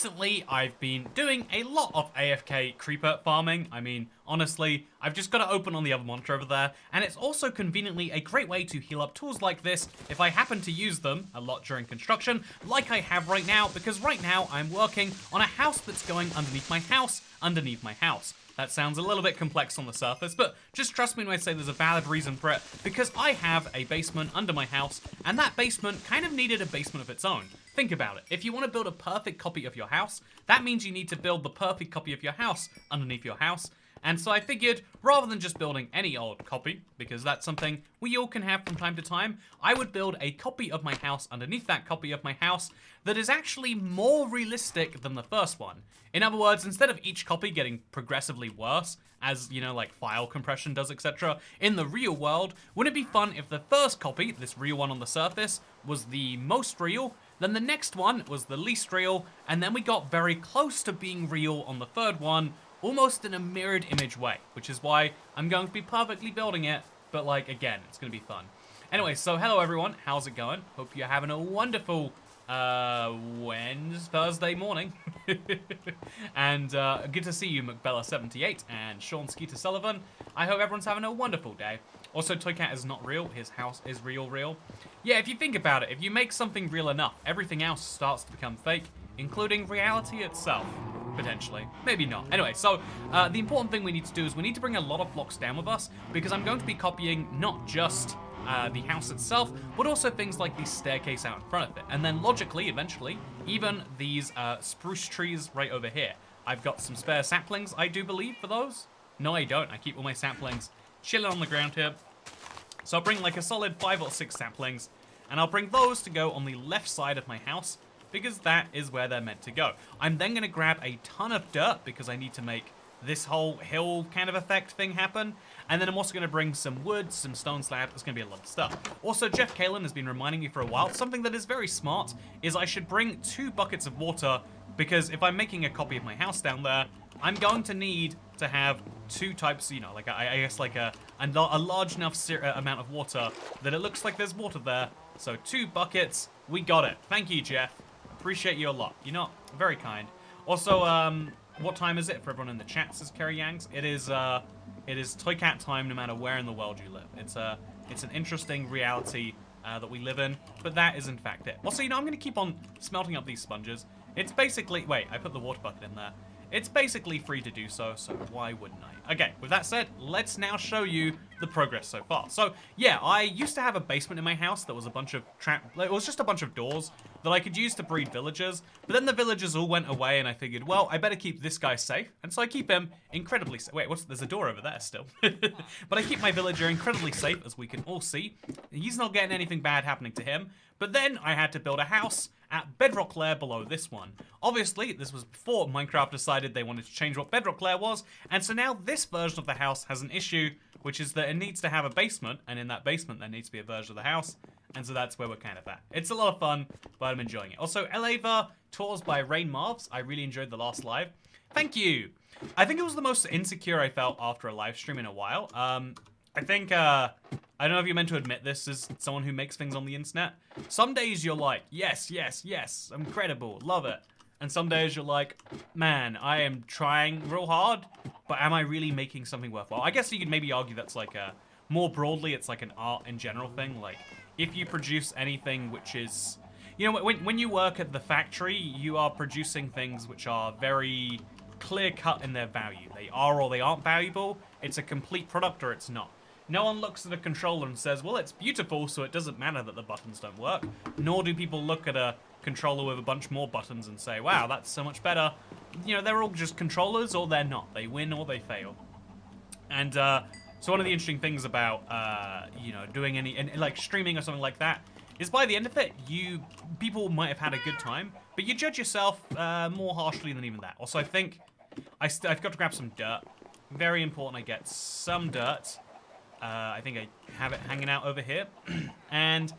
recently I've been doing a lot of AFK creeper farming. I mean, honestly, I've just got to open on the other monitor over there, and it's also conveniently a great way to heal up tools like this if I happen to use them a lot during construction, like I have right now, because right now I'm working on a house that's going underneath my house. That sounds a little bit complex on the surface, but just trust me when I say there's a valid reason for it, because I have a basement under my house, and that basement kind of needed a basement of its own. Think about it. If you want to build a perfect copy of your house, that means you need to build the perfect copy of your house underneath your house. And so I figured, rather than just building any old copy, because that's something we all can have from time to time, I would build a copy of my house underneath that copy of my house that is actually more realistic than the first one. In other words, instead of each copy getting progressively worse, as, you know, like file compression does, etc., in the real world, wouldn't it be fun if the first copy, this real one on the surface, was the most real, then the next one was the least real, and then we got very close to being real on the third one, almost in a mirrored image way, which is why I'm going to be perfectly building it, but like, again, it's going to be fun. Anyway, so hello everyone, how's it going? Hope you're having a wonderful Thursday morning. And good to see you, McBella78 and Sean Skeeter Sullivan. I hope everyone's having a wonderful day. Also, Toycat is not real, his house is real. Yeah, if you think about it, if you make something real enough, everything else starts to become fake, including reality itself. Potentially. Maybe not. Anyway, so the important thing we need to do is we need to bring a lot of blocks down with us, because I'm going to be copying not just the house itself, but also things like the staircase out in front of it. And then logically, eventually, even these spruce trees right over here. I've got some spare saplings, I do believe, for those. No, I don't. I keep all my saplings chilling on the ground here. So I'll bring like a solid 5 or 6 saplings, and I'll bring those to go on the left side of my house, because that is where they're meant to go. I'm then going to grab a ton of dirt, because I need to make this whole hill kind of effect thing happen. And then I'm also going to bring some wood, some stone slab. There's going to be a lot of stuff. Also, Jeff Kalen has been reminding me for a while, something that is very smart is I should bring 2 buckets of water, because if I'm making a copy of my house down there, I'm going to need to have 2 types, you know, like I guess like a large enough amount of water that it looks like there's water there. So 2 buckets, we got it. Thank you, Jeff. Appreciate you a lot. You're not very kind. Also, what time is it for everyone in the chat, says Kerry Yangs? It is Toycat time no matter where in the world you live. It's an interesting reality that we live in, but that is in fact it. Also, you know, I'm going to keep on smelting up these sponges. It's basically, wait, I put the water bucket in there. It's basically free to do so, so why wouldn't I? Okay, with that said, let's now show you the progress so far. So, yeah, I used to have a basement in my house that was a bunch of it was just a bunch of doors that I could use to breed villagers, but then the villagers all went away and I figured, well, I better keep this guy safe, and so I keep him incredibly safe. Wait, there's a door over there still. But I keep my villager incredibly safe, as we can all see. He's not getting anything bad happening to him, but then I had to build a house at bedrock layer below this one. Obviously, this was before Minecraft decided they wanted to change what bedrock layer was, and so now this version of the house has an issue, which is that it needs to have a basement, and in that basement there needs to be a version of the house, and so that's where we're kind of at. It's a lot of fun, but I'm enjoying it. Also, Eleva Tours by Rain Marvs. I really enjoyed the last live. Thank you! I think it was the most insecure I felt after a live stream in a while. I think, I don't know if you're meant to admit this as someone who makes things on the internet. Some days you're like, yes, I'm incredible, love it. And some days you're like, man, I am trying real hard, but am I really making something worthwhile? I guess you could maybe argue that's like more broadly, it's like an art in general thing. Like, if you produce anything which is, you know, when you work at the factory, you are producing things which are very clear-cut in their value. They are or they aren't valuable. It's a complete product or it's not. No one looks at a controller and says, well, it's beautiful, so it doesn't matter that the buttons don't work. Nor do people look at a controller with a bunch more buttons and say, wow, that's so much better. You know, they're all just controllers or they're not. They win or they fail. And so one of the interesting things about, you know, doing like streaming or something like that is by the end of it, people might have had a good time, but you judge yourself more harshly than even that. Also, I think I've got to grab some dirt. Very important I get some dirt. I think I have it hanging out over here. And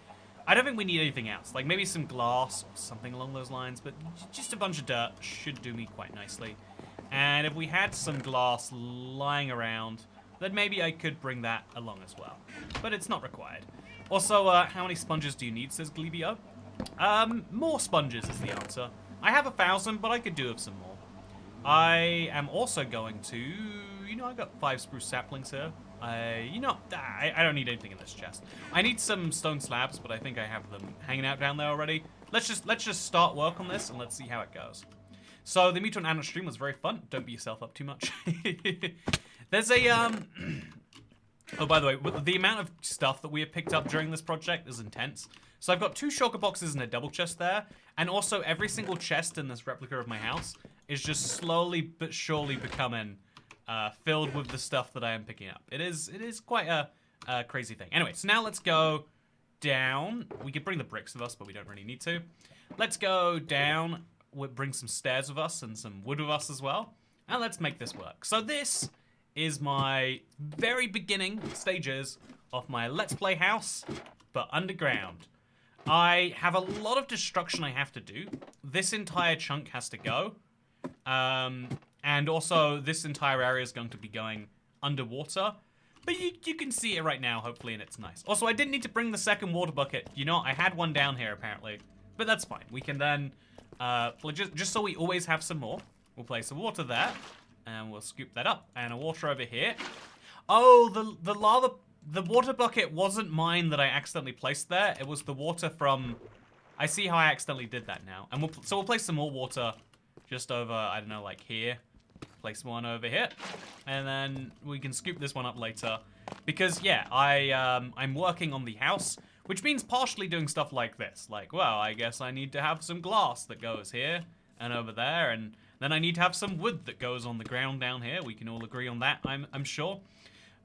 I don't think we need anything else. Like maybe some glass or something along those lines, but just a bunch of dirt should do me quite nicely. And if we had some glass lying around, then maybe I could bring that along as well. But it's not required. Also, how many sponges do you need, says Glebio? More sponges is the answer. I have 1,000, but I could do with some more. I am also going to, you know, I got 5 spruce saplings here. I don't need anything in this chest. I need some stone slabs, but I think I have them hanging out down there already. Let's just start work on this and let's see how it goes. So the Mutant Animal stream was very fun. Don't beat yourself up too much. There's a oh, by the way, the amount of stuff that we have picked up during this project is intense. So I've got 2 shulker boxes and a double chest there, and also every single chest in this replica of my house is just slowly but surely becoming filled with the stuff that I am picking up. It is quite a crazy thing. Anyway, so now let's go down. We could bring the bricks with us, but we don't really need to. Let's go down. We'll bring some stairs with us and some wood with us as well, and let's make this work. So this is my very beginning stages of my Let's Play house, but underground. I have a lot of destruction I have to do. This entire chunk has to go. And also this entire area is going to be going underwater. But you can see it right now, hopefully, and it's nice. Also, I didn't need to bring the second water bucket. You know, I had one down here, apparently. But that's fine. We can then, just so we always have some more, we'll place some water there. And we'll scoop that up. And a water over here. Oh, the water bucket wasn't mine that I accidentally placed there. It was the water from... I see how I accidentally did that now. And we'll place some more water just over, I don't know, like here. Place one over here. And then we can scoop this one up later. Because, yeah, I'm working on the house, which means partially doing stuff like this. Like, well, I guess I need to have some glass that goes here and over there. And then I need to have some wood that goes on the ground down here. We can all agree on that, I'm sure.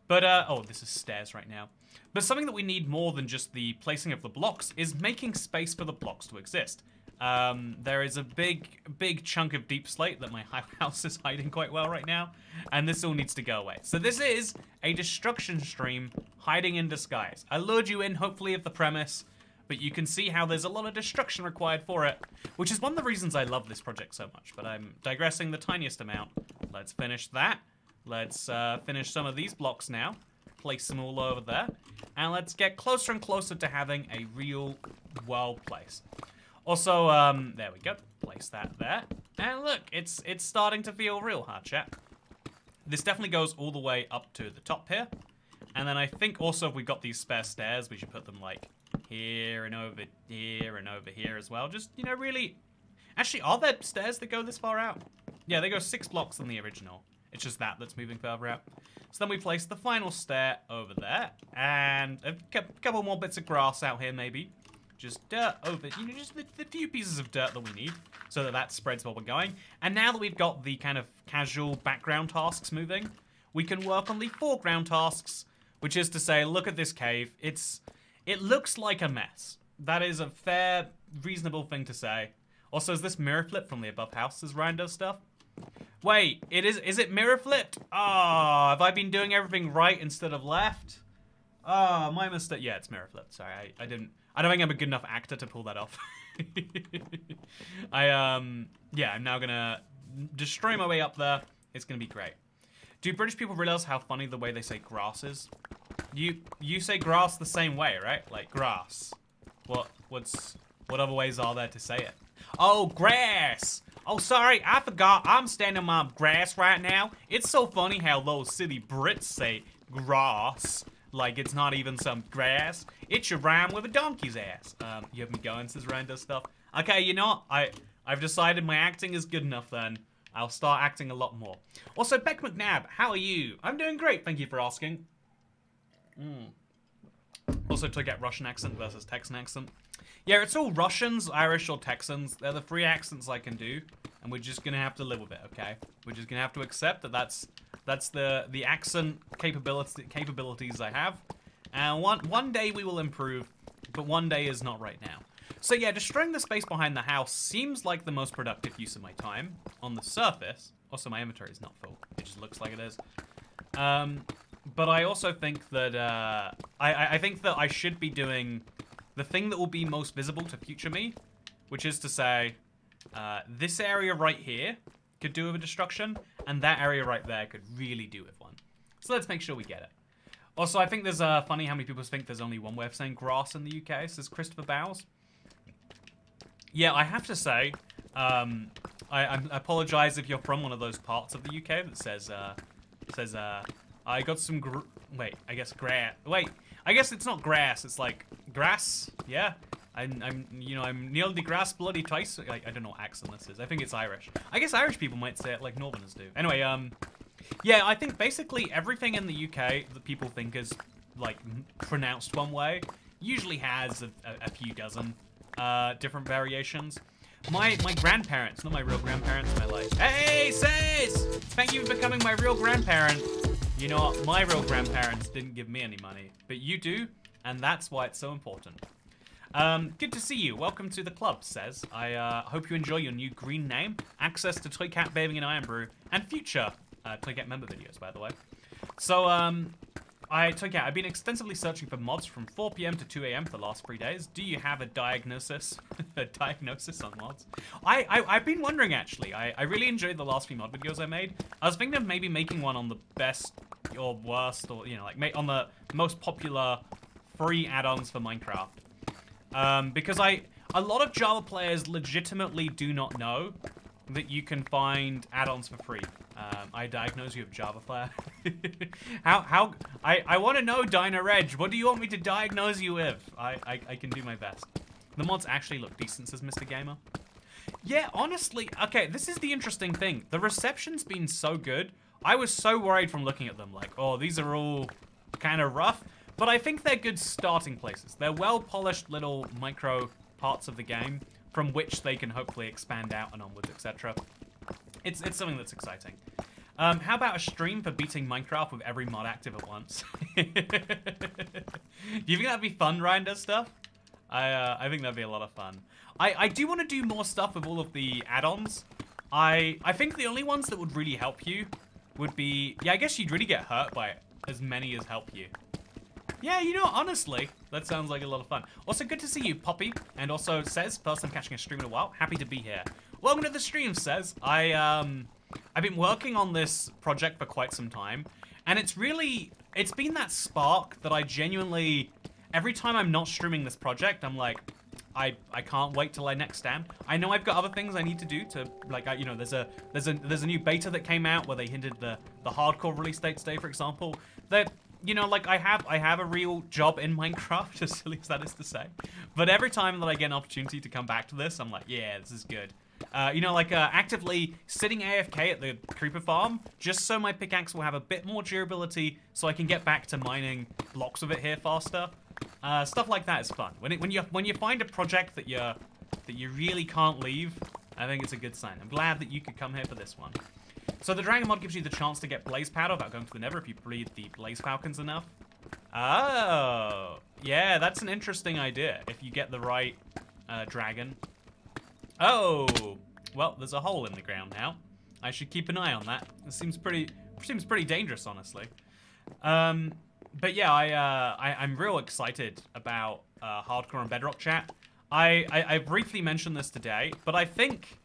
But, oh, this is stairs right now. But something that we need more than just the placing of the blocks is making space for the blocks to exist. There is a big chunk of deep slate that my house is hiding quite well right now, and this all needs to go away. So this is a destruction stream hiding in disguise. I lured you in, hopefully, of the premise, but you can see how there's a lot of destruction required for it, which is one of the reasons I love this project so much, but I'm digressing the tiniest amount. Let's finish that. Let's finish some of these blocks now. Place them all over there. And let's get closer and closer to having a real world place. Also, there we go. Place that there. And look, it's starting to feel real, huh, chat? This definitely goes all the way up to the top here. And then I think also if we got these spare stairs, we should put them like here and over here and over here as well. Just, you know, really... Actually, are there stairs that go this far out? Yeah, they go 6 blocks in the original. It's just that's moving further out. So then we place the final stair over there. And a couple more bits of grass out here, maybe. Just dirt over, you know, just the few pieces of dirt that we need. So that spreads while we're going. And now that we've got the kind of casual background tasks moving, we can work on the foreground tasks. Which is to say, look at this cave. It looks like a mess. That is a fair, reasonable thing to say. Also, is this mirror flip from the above house as Ryan does stuff? Wait, is it mirror flipped? Oh, have I been doing everything right instead of left? Oh, my mistake. Yeah, it's mirror flipped. Sorry, I don't think I'm a good enough actor to pull that off. Yeah, I'm now gonna destroy my way up there. It's gonna be great. Do British people realize how funny the way they say grass is? You say grass the same way, right? Like grass. What other ways are there to say it? Oh, grass! Oh, sorry, I forgot. I'm standing on my grass right now. It's so funny how those city Brits say grass. Like it's not even some grass. It should rhyme with a donkey's ass. You have me going, says Ryan does stuff. Okay, you know what? I've decided my acting is good enough then. I'll start acting a lot more. Also, Beck McNabb, how are you? I'm doing great, thank you for asking. Also, to get Russian accent versus Texan accent. Yeah, it's all Russians, Irish, or Texans. They're the 3 accents I can do, and we're just gonna have to live with it, okay? We're just gonna have to accept that that's the accent capabilities I have. And one day we will improve, but one day is not right now. So yeah, destroying the space behind the house seems like the most productive use of my time on the surface. Also, my inventory is not full. It just looks like it is. But I also think that I think that I should be doing the thing that will be most visible to future me, which is to say, this area right here could do with a destruction, and that area right there could really do with one. So let's make sure we get it. Also, I think there's funny how many people think there's only one way of saying grass in the UK, says Christopher Bowes. Yeah, I have to say, I apologize if you're from one of those parts of the UK that says, I got some wait, I guess wait, I guess it's not grass, it's like grass, yeah? I'm Neil deGrasse bloody twice. I don't know what accent this is. I think it's Irish. I guess Irish people might say it like Northerners do. Anyway, yeah, I think basically everything in the UK that people think is, like, pronounced one way usually has a few dozen different variations. My grandparents, not my real grandparents, hey, Says! Thank you for becoming my real grandparent. You know what? My real grandparents didn't give me any money, but you do, and that's why it's so important. Good to see you. Welcome to the club, Says. I hope you enjoy your new green name, access to Toycat Bathing in Iron Brew, and future Toycat member videos, by the way. So, Toycat, I've been extensively searching for mods from 4 PM to 2 AM for the last 3 days. Do you have a diagnosis? A diagnosis on mods? I've been wondering, actually. I really enjoyed the last few mod videos I made. I was thinking of maybe making one on the best or worst, or, you know, like, on the most popular free add-ons for Minecraft. Because a lot of Java players legitimately do not know that you can find add-ons for free. I diagnose you with Java player. I want to know, DynaReg, what do you want me to diagnose you with? I can do my best. The mods actually look decent, says Mr. Gamer. Yeah, honestly, okay, this is the interesting thing. The reception's been so good. I was so worried from looking at them, like, oh, these are all kind of rough. But I think they're good starting places. They're well-polished little micro parts of the game from which they can hopefully expand out and onwards, etc. It's something that's exciting. How about a stream for beating Minecraft with every mod active at once? Do you think that'd be fun, Ryan does stuff? I think that'd be a lot of fun. I do want to do more stuff with all of the add-ons. I think the only ones that would really help you would be... Yeah, I guess you'd really get hurt by as many as help you. Yeah, you know, honestly, that sounds like a lot of fun. Also, good to see you, Poppy. And also, Says, first time catching a stream in a while. Happy to be here. Welcome to the stream, Says. I've been working on this project for quite some time. And it's been that spark that I genuinely, every time I'm not streaming this project, I'm like, I can't wait till I next stand. I know I've got other things I need to do to, like, you know, there's a new beta that came out where they hinted the hardcore release date today, for example. That, you know, like, I have a real job in Minecraft, as silly as that is to say. But every time that I get an opportunity to come back to this, I'm like, yeah, this is good. You know, like, actively sitting AFK at the creeper farm, just so my pickaxe will have a bit more durability, so I can get back to mining blocks of it here faster. Stuff like that is fun. When you find a project that you really can't leave, I think it's a good sign. I'm glad that you could come here for this one. So the Dragon mod gives you the chance to get Blaze Powder without going to the Nether if you breed the Blaze Falcons enough. Oh, yeah, that's an interesting idea. If you get the right dragon. Oh, well, there's a hole in the ground now. I should keep an eye on that. It seems pretty dangerous, honestly. But yeah, I'm real excited about Hardcore and Bedrock chat. I briefly mentioned this today, but I think,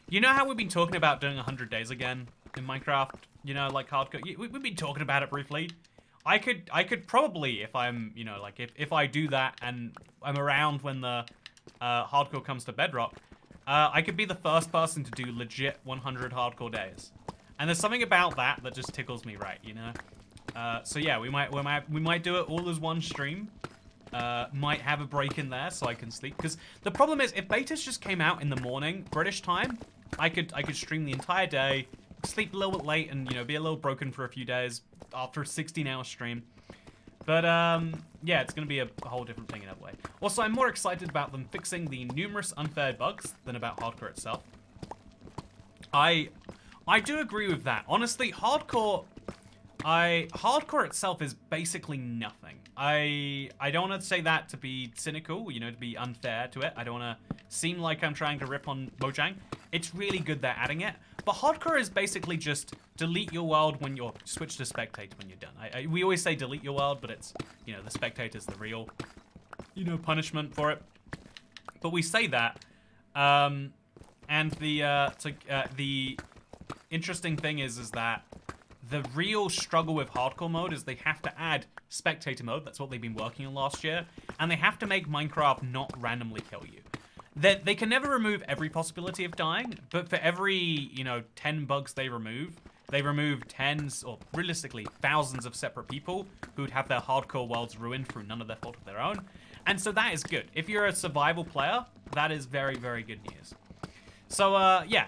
you know how we've been talking about doing 100 days again in Minecraft? You know, like Hardcore. We've been talking about it briefly. I could probably, if I'm, you know, like if I do that and I'm around when the Hardcore comes to Bedrock, I could be the first person to do legit 100 Hardcore days. And there's something about that that just tickles me right, you know? So yeah, we might do it all as one stream. Might have a break in there so I can sleep. Because the problem is, if betas just came out in the morning, British time, I could stream the entire day, sleep a little bit late, and, you know, be a little broken for a few days after a 16-hour stream. But yeah, it's gonna be a whole different thing in that way. Also, I'm more excited about them fixing the numerous unfair bugs than about Hardcore itself. I do agree with that. Honestly, Hardcore itself is basically nothing. I don't want to say that to be cynical, you know, to be unfair to it. I don't want to seem like I'm trying to rip on Mojang. It's really good they're adding it. But Hardcore is basically just delete your world when you're switch to spectate when you're done. We always say delete your world, but it's, you know, the spectator's the real, you know, punishment for it. But we say that, and the interesting thing is that the real struggle with Hardcore mode is they have to add spectator mode. That's what they've been working on last year. And they have to make Minecraft not randomly kill you. that they can never remove every possibility of dying, but for every, 10 bugs they remove tens, or realistically, thousands of separate people who would have their hardcore worlds ruined through none of their fault of their own. And so that is good. If you're a survival player, that is very, very good news. So, yeah,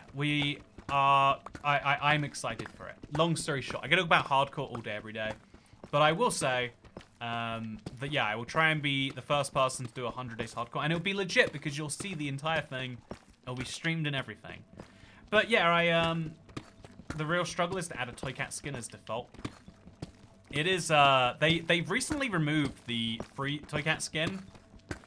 I'm excited for it. Long story short, I get to talk about hardcore all day, every day. But I will say that, yeah, I will try and be the first person to do 100 days hardcore. And it'll be legit because you'll see the entire thing. It'll be streamed and everything. But, yeah, the real struggle is to add a Toycat skin as default. It is, they've recently removed the free Toycat skin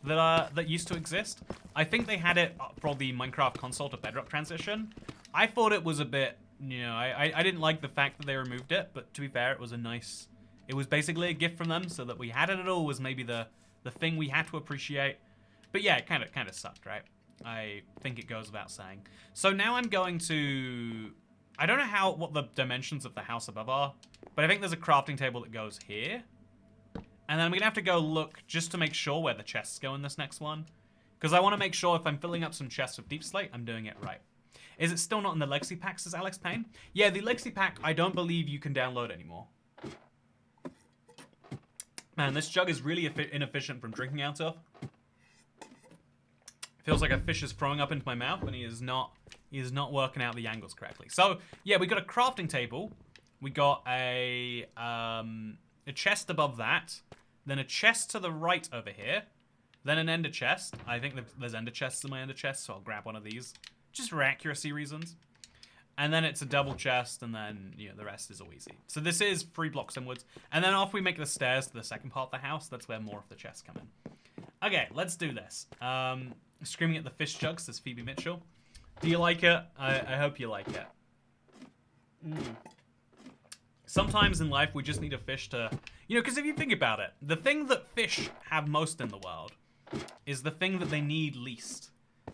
that used to exist. I think they had it for the Minecraft console to Bedrock transition. I thought it was a bit, I didn't like the fact that they removed it, but to be fair, it was it was basically a gift from them, so that we had it at all was maybe the thing we had to appreciate. But yeah, it kind of sucked, right? I think it goes without saying. So now I'm going to, I don't know what the dimensions of the house above are, but I think there's a crafting table that goes here. And then I'm gonna have to go look just to make sure where the chests go in this next one. Because I want to make sure if I'm filling up some chests with deep slate, I'm doing it right. Is it still not in the Legacy Pack, says Alex Payne? Yeah, the Legacy Pack, I don't believe you can download anymore. Man, this jug is really inefficient from drinking out of. Feels like a fish is throwing up into my mouth, and he is not working out the angles correctly. So, yeah, we got a crafting table. We got a chest above that. Then a chest to the right over here. Then an ender chest. I think there's ender chests in my ender chest, so I'll grab one of these. Just for accuracy reasons. And then it's a double chest, and then, the rest is all easy. So this is 3 blocks inwards. And then after we make the stairs to the second part of the house, that's where more of the chests come in. Okay, let's do this. Screaming at the fish jug, says Phoebe Mitchell. Do you like it? I hope you like it. Sometimes in life, we just need a fish to... because if you think about it, the thing that fish have most in the world is the thing that they need least.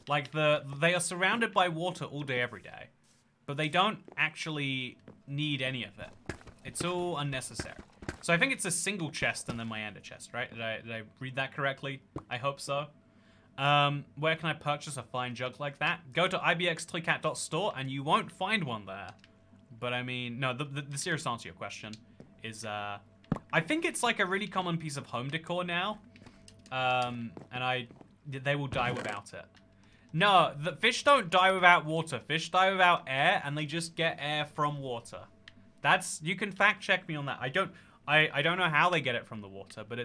Like, they are surrounded by water all day, every day. But they don't actually need any of it. It's all unnecessary. So I think it's a single chest and then my ender chest, right? Did I read that correctly? I hope so. Where can I purchase a fine jug like that? Go to ibxtoycat.store and you won't find one there. But I mean, no, the serious answer to your question is, I think it's like a really common piece of home decor now. And they will die without it. No, the fish don't die without water. Fish die without air, and they just get air from water. You can fact check me on that. I don't know how they get it from the water, but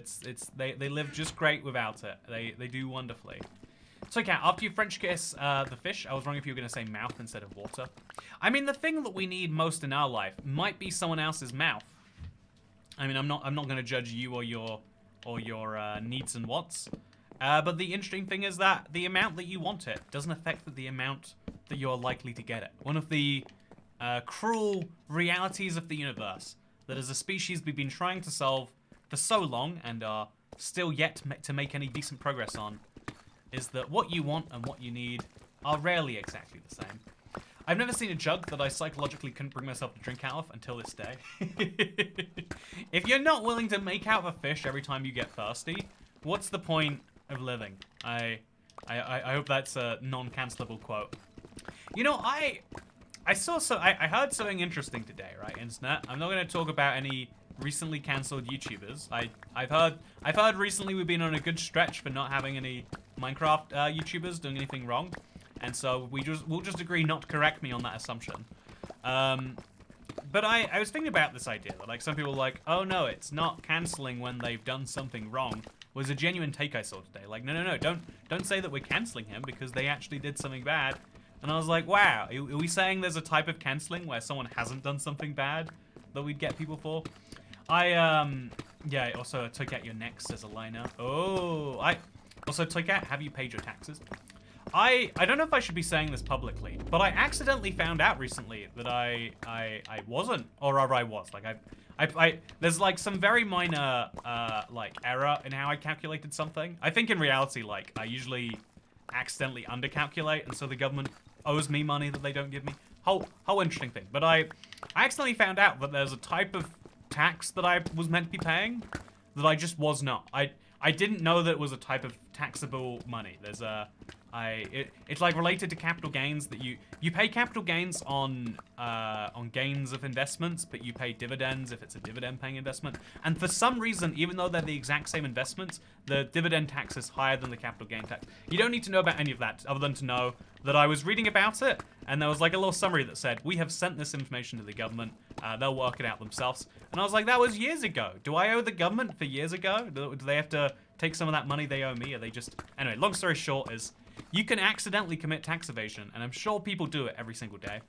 they live just great without it. They do wonderfully. So, Kat, after you French kiss the fish, I was wondering if you were going to say mouth instead of water. I mean, the thing that we need most in our life might be someone else's mouth. I mean, I'm not going to judge you or your needs and wants. But the interesting thing is that the amount that you want it doesn't affect the amount that you're likely to get it. One of the cruel realities of the universe that as a species we've been trying to solve for so long and are still yet to make any decent progress on is that what you want and what you need are rarely exactly the same. I've never seen a jug that I psychologically couldn't bring myself to drink out of until this day. If you're not willing to make out of a fish every time you get thirsty, what's the point of living? I hope that's a non-cancelable quote. I heard something interesting today, right, Internet? I'm not going to talk about any recently cancelled YouTubers. I've heard recently we've been on a good stretch for not having any Minecraft YouTubers doing anything wrong, and so we'll just agree not to correct me on that assumption. But I was thinking about this idea that, like, some people are like, oh no, it's not cancelling when they've done something wrong. Was a genuine take I saw today. Like, no, don't say that we're cancelling him because they actually did something bad. And I was like, wow, are we saying there's a type of cancelling where someone hasn't done something bad that we'd get people for? Yeah, also, Toycat, your neck, says a liner. Oh, also, Toycat, have you paid your taxes? I don't know if I should be saying this publicly, but I accidentally found out recently that I wasn't, or rather I was. Like, there's like some very minor, like, error in how I calculated something. I think in reality, like, I usually accidentally undercalculate, and so the government owes me money that they don't give me. Whole interesting thing. But I accidentally found out that there's a type of tax that I was meant to be paying that I just was not. I didn't know that it was a type of taxable money. There's a, It's like related to capital gains that you pay capital gains on gains of investments, but you pay dividends if it's a dividend-paying investment. And for some reason, even though they're the exact same investments, the dividend tax is higher than the capital gain tax. You don't need to know about any of that, other than to know that I was reading about it, and there was like a little summary that said, we have sent this information to the government, they'll work it out themselves. And I was like, that was years ago. Do I owe the government for years ago? Do they have to take some of that money they owe me? Are they just... Anyway, long story short is, you can accidentally commit tax evasion, and I'm sure people do it every single day.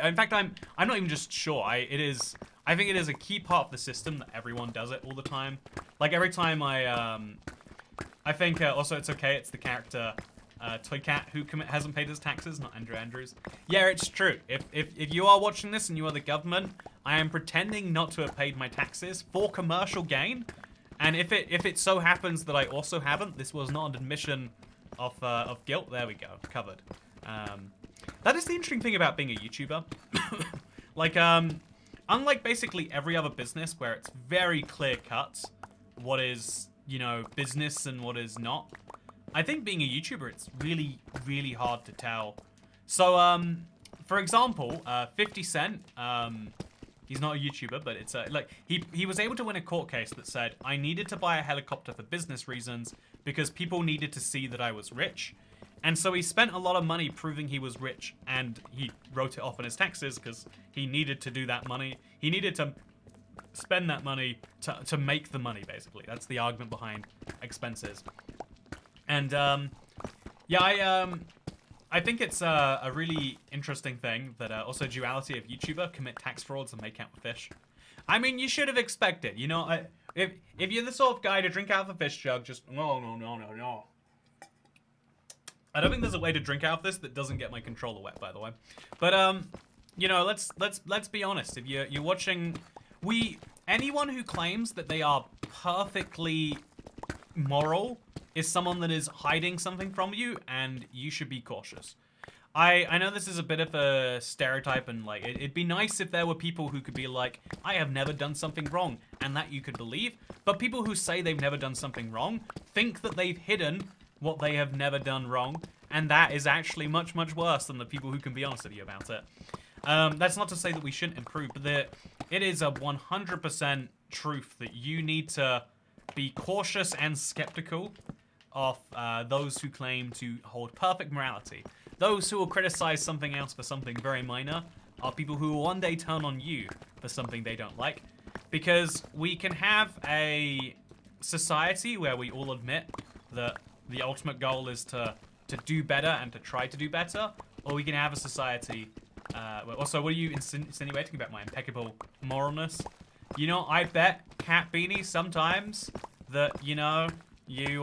In fact, I'm not even just sure. I think it is a key part of the system that everyone does it all the time. Like every time I think also it's okay. It's the character Toycat who hasn't paid his taxes, not Andrew Andrews. Yeah, it's true. If you are watching this and you are the government, I am pretending not to have paid my taxes for commercial gain. And if it so happens that I also haven't, this was not an admission of guilt. There we go, covered. That is the interesting thing about being a YouTuber. Like, unlike basically every other business where it's very clear cut what is, you know, business and what is not, I think being a YouTuber, it's really, really hard to tell. So, for example, 50 Cent, he's not a YouTuber, but it's like he was able to win a court case that said I needed to buy a helicopter for business reasons because people needed to see that I was rich. And so he spent a lot of money proving he was rich, and he wrote it off on his taxes because he needed to do that money. He needed to spend that money to make the money, basically. That's the argument behind expenses. And yeah, I think it's a really interesting thing that also duality of YouTuber commit tax frauds and make out with fish. I mean, you should have expected, you know, if you're the sort of guy to drink out of a fish jug, just no. I don't think there's a way to drink out of this that doesn't get my controller wet, by the way. But you know, let's be honest. If you're watching, anyone who claims that they are perfectly moral is someone that is hiding something from you, and you should be cautious. I know this is a bit of a stereotype, and like it'd be nice if there were people who could be like, I have never done something wrong, and that you could believe. But people who say they've never done something wrong think that they've hidden what they have never done wrong, and that is actually much, much worse than the people who can be honest with you about it. That's not to say that we shouldn't improve, but it is a 100% truth that you need to be cautious and skeptical of those who claim to hold perfect morality. Those who will criticize something else for something very minor are people who will one day turn on you for something they don't like. Because we can have a society where we all admit that the ultimate goal is to do better and to try to do better, or we can have a society. Also, what are you insinuating about my impeccable moralness? You know, I bet Cat Beanie sometimes that you know you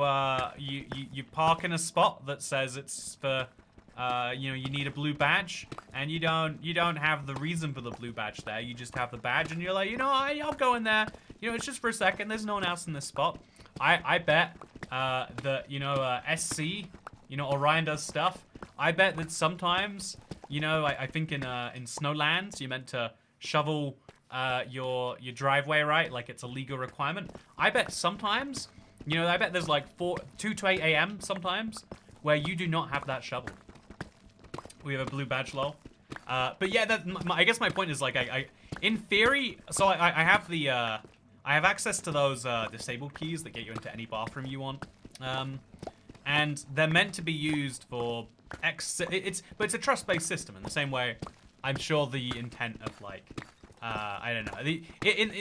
park in a spot that says it's for you know, you need a blue badge, and you don't have the reason for the blue badge there. You just have the badge, and you're like, you know, I'll go in there. You know, it's just for a second. There's no one else in this spot. I bet that, you know, SC, you know, Orion does stuff. I bet that sometimes, you know, I think in Snowlands, you're meant to shovel your driveway, right? Like it's a legal requirement. I bet sometimes, you know, I bet there's like 2 to 8 a.m. sometimes where you do not have that shovel. We have a blue badge, lol. But yeah, I guess my point is like, in theory, so I have the, I have access to those disabled keys that get you into any bathroom you want. And they're meant to be used for but it's a trust-based system in the same way. I'm sure the intent of like, I don't know.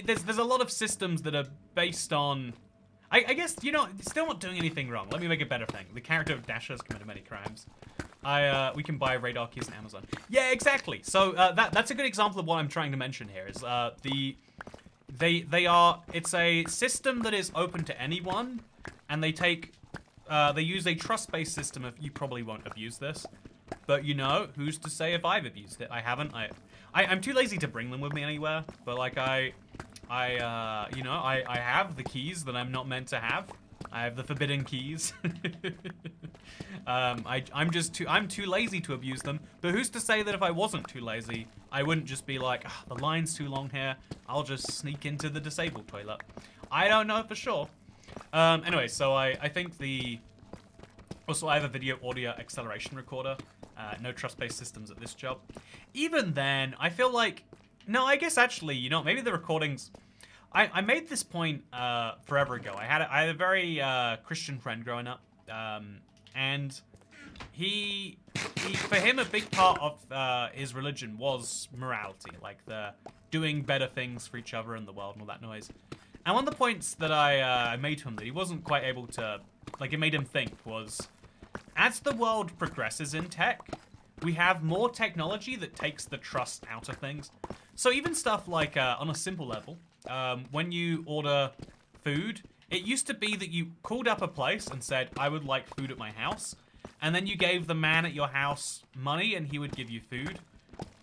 There's a lot of systems that are based on, I guess, you know, still not doing anything wrong. Let me make a better thing. The character of Dasher has committed many crimes. We can buy radar keys on Amazon. Yeah, exactly. So that's a good example of what I'm trying to mention here. Is it's a system that is open to anyone, and they use a trust-based system. If you probably won't abuse this, but you know, who's to say if I've abused it? I haven't. I'm too lazy to bring them with me anywhere. But like you know, I have the keys that I'm not meant to have. I have the forbidden keys. I'm too lazy to abuse them. But who's to say that if I wasn't too lazy, I wouldn't just be like, oh, the line's too long here, I'll just sneak into the disabled toilet. I don't know for sure. Anyway, so I think Also, I have a video audio acceleration recorder. No trust-based systems at this job. Even then, I feel like... No, I guess actually, you know, maybe the recordings... I made this point forever ago. I had a very Christian friend growing up. And for him, a big part of his religion was morality. Like the doing better things for each other in the world and all that noise. And one of the points that I made to him that he wasn't quite able to... Like, it made him think was... As the world progresses in tech, we have more technology that takes the trust out of things. So even stuff like, on a simple level, when you order food, it used to be that you called up a place and said, I would like food at my house. And then you gave the man at your house money and he would give you food.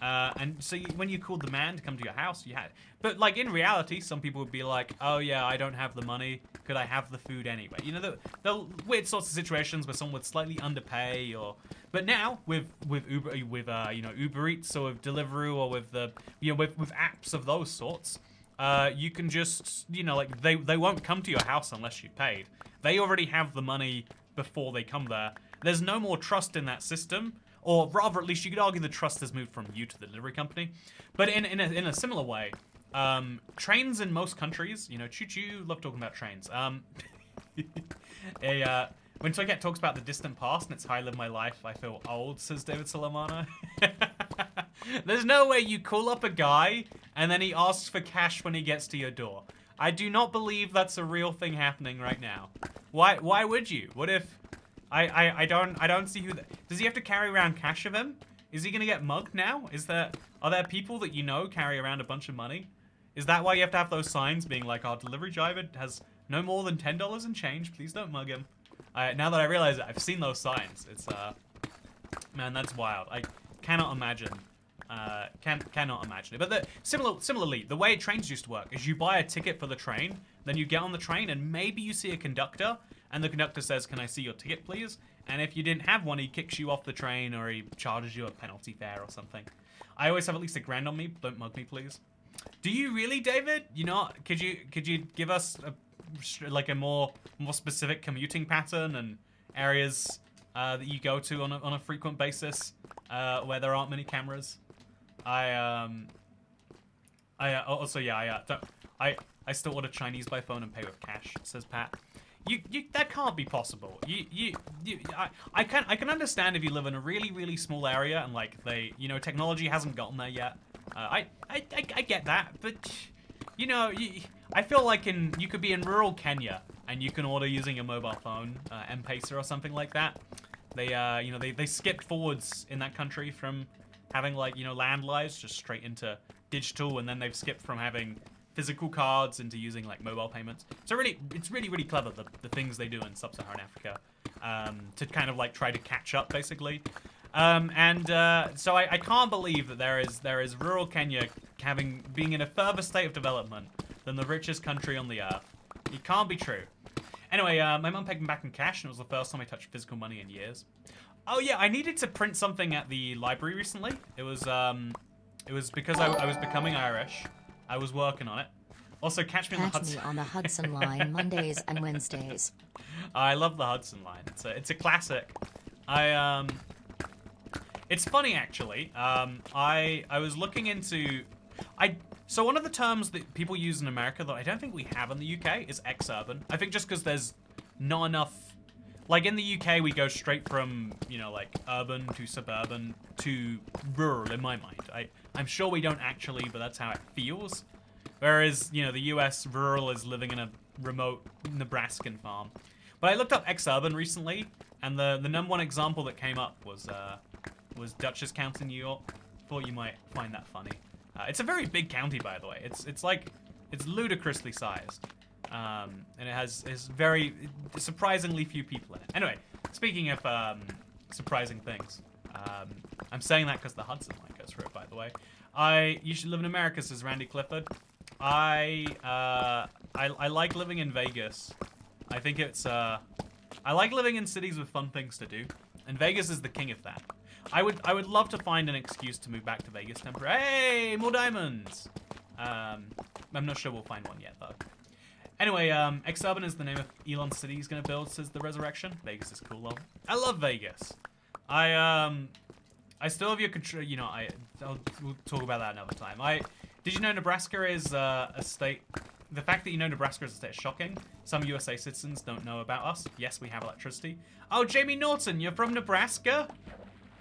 And so when you called the man to come to your house, you had... But, like, in reality, some people would be like, oh, yeah, I don't have the money. Could I have the food anyway? You know, the weird sorts of situations where someone would slightly underpay or... But now, with Uber, you know, Uber Eats or with Deliveroo or with the, you know, with apps of those sorts, you can just, you know, like, they won't come to your house unless you paid. They already have the money before they come there. There's no more trust in that system. Or rather, at least you could argue the trust has moved from you to the delivery company. But in a similar way, trains in most countries, you know, choo-choo, love talking about trains. When Toycat talks about the distant past and it's how I live my life, I feel old, says David Solomano. There's no way you call up a guy and then he asks for cash when he gets to your door. I do not believe that's a real thing happening right now. Why would you? What if... I don't see who... Does he have to carry around cash of him? Is he gonna get mugged now? Are there people that you know carry around a bunch of money? Is that why you have to have those signs being like, our delivery driver has no more than $10 in change, please don't mug him. Now that I realize it, I've seen those signs. It's, man, that's wild. I cannot imagine. Cannot imagine it. But similarly, the way trains used to work is you buy a ticket for the train, then you get on the train and maybe you see a conductor, and the conductor says, can I see your ticket, please? And if you didn't have one, he kicks you off the train or he charges you a penalty fare or something. I always have at least $1,000 on me. Don't mug me, please. Do you really, David? You know, could you give us a more specific commuting pattern and areas that you go to on a frequent basis where there aren't many cameras? I still order Chinese by phone and pay with cash, says Pat. That can't be possible. I can understand if you live in a really small area and like technology hasn't gotten there yet. I get that, but you know, I feel like you could be in rural Kenya and you can order using your mobile phone, M-Pesa or something like that. They skipped forwards in that country from having landlines just straight into digital, and then they've skipped from having physical cards into using like mobile payments. So it's really clever the things they do in sub-Saharan Africa to kind of like try to catch up basically. So I can't believe that there is rural Kenya being in a further state of development than the richest country on the earth. It can't be true. Anyway, my mum paid me back in cash, and it was the first time I touched physical money in years. Oh yeah, I needed to print something at the library recently. It was because I was becoming Irish. I was working on it. Also, catch me on the Hudson Line Mondays and Wednesdays. I love the Hudson Line. It's a classic. It's funny actually. I was looking into so one of the terms that people use in America that I don't think we have in the UK is exurban. I think just because there's not enough. Like in the UK, we go straight from like urban to suburban to rural. In my mind, I'm sure we don't actually, but that's how it feels. Whereas the US rural is living in a remote Nebraskan farm. But I looked up exurban recently, and the number one example that came up was Dutchess County, New York. Thought you might find that funny. It's a very big county, by the way. It's ludicrously sized. And it has very surprisingly few people in it. Anyway, speaking of surprising things, I'm saying that because the Hudson Line goes through it, by the way. You should live in America, says Randy Clifford. I like living in Vegas. I think it's I like living in cities with fun things to do, and Vegas is the king of that. I would love to find an excuse to move back to Vegas temporarily. Hey, more diamonds. I'm not sure we'll find one yet though. Anyway, Exurban is the name of Elon City he's gonna build, says the Resurrection. Vegas is cool, love. I love Vegas. I still have your control. You know, we'll talk about that another time. Did you know Nebraska is a state? The fact that you know Nebraska is a state is shocking. Some USA citizens don't know about us. Yes, we have electricity. Oh, Jamie Norton, you're from Nebraska?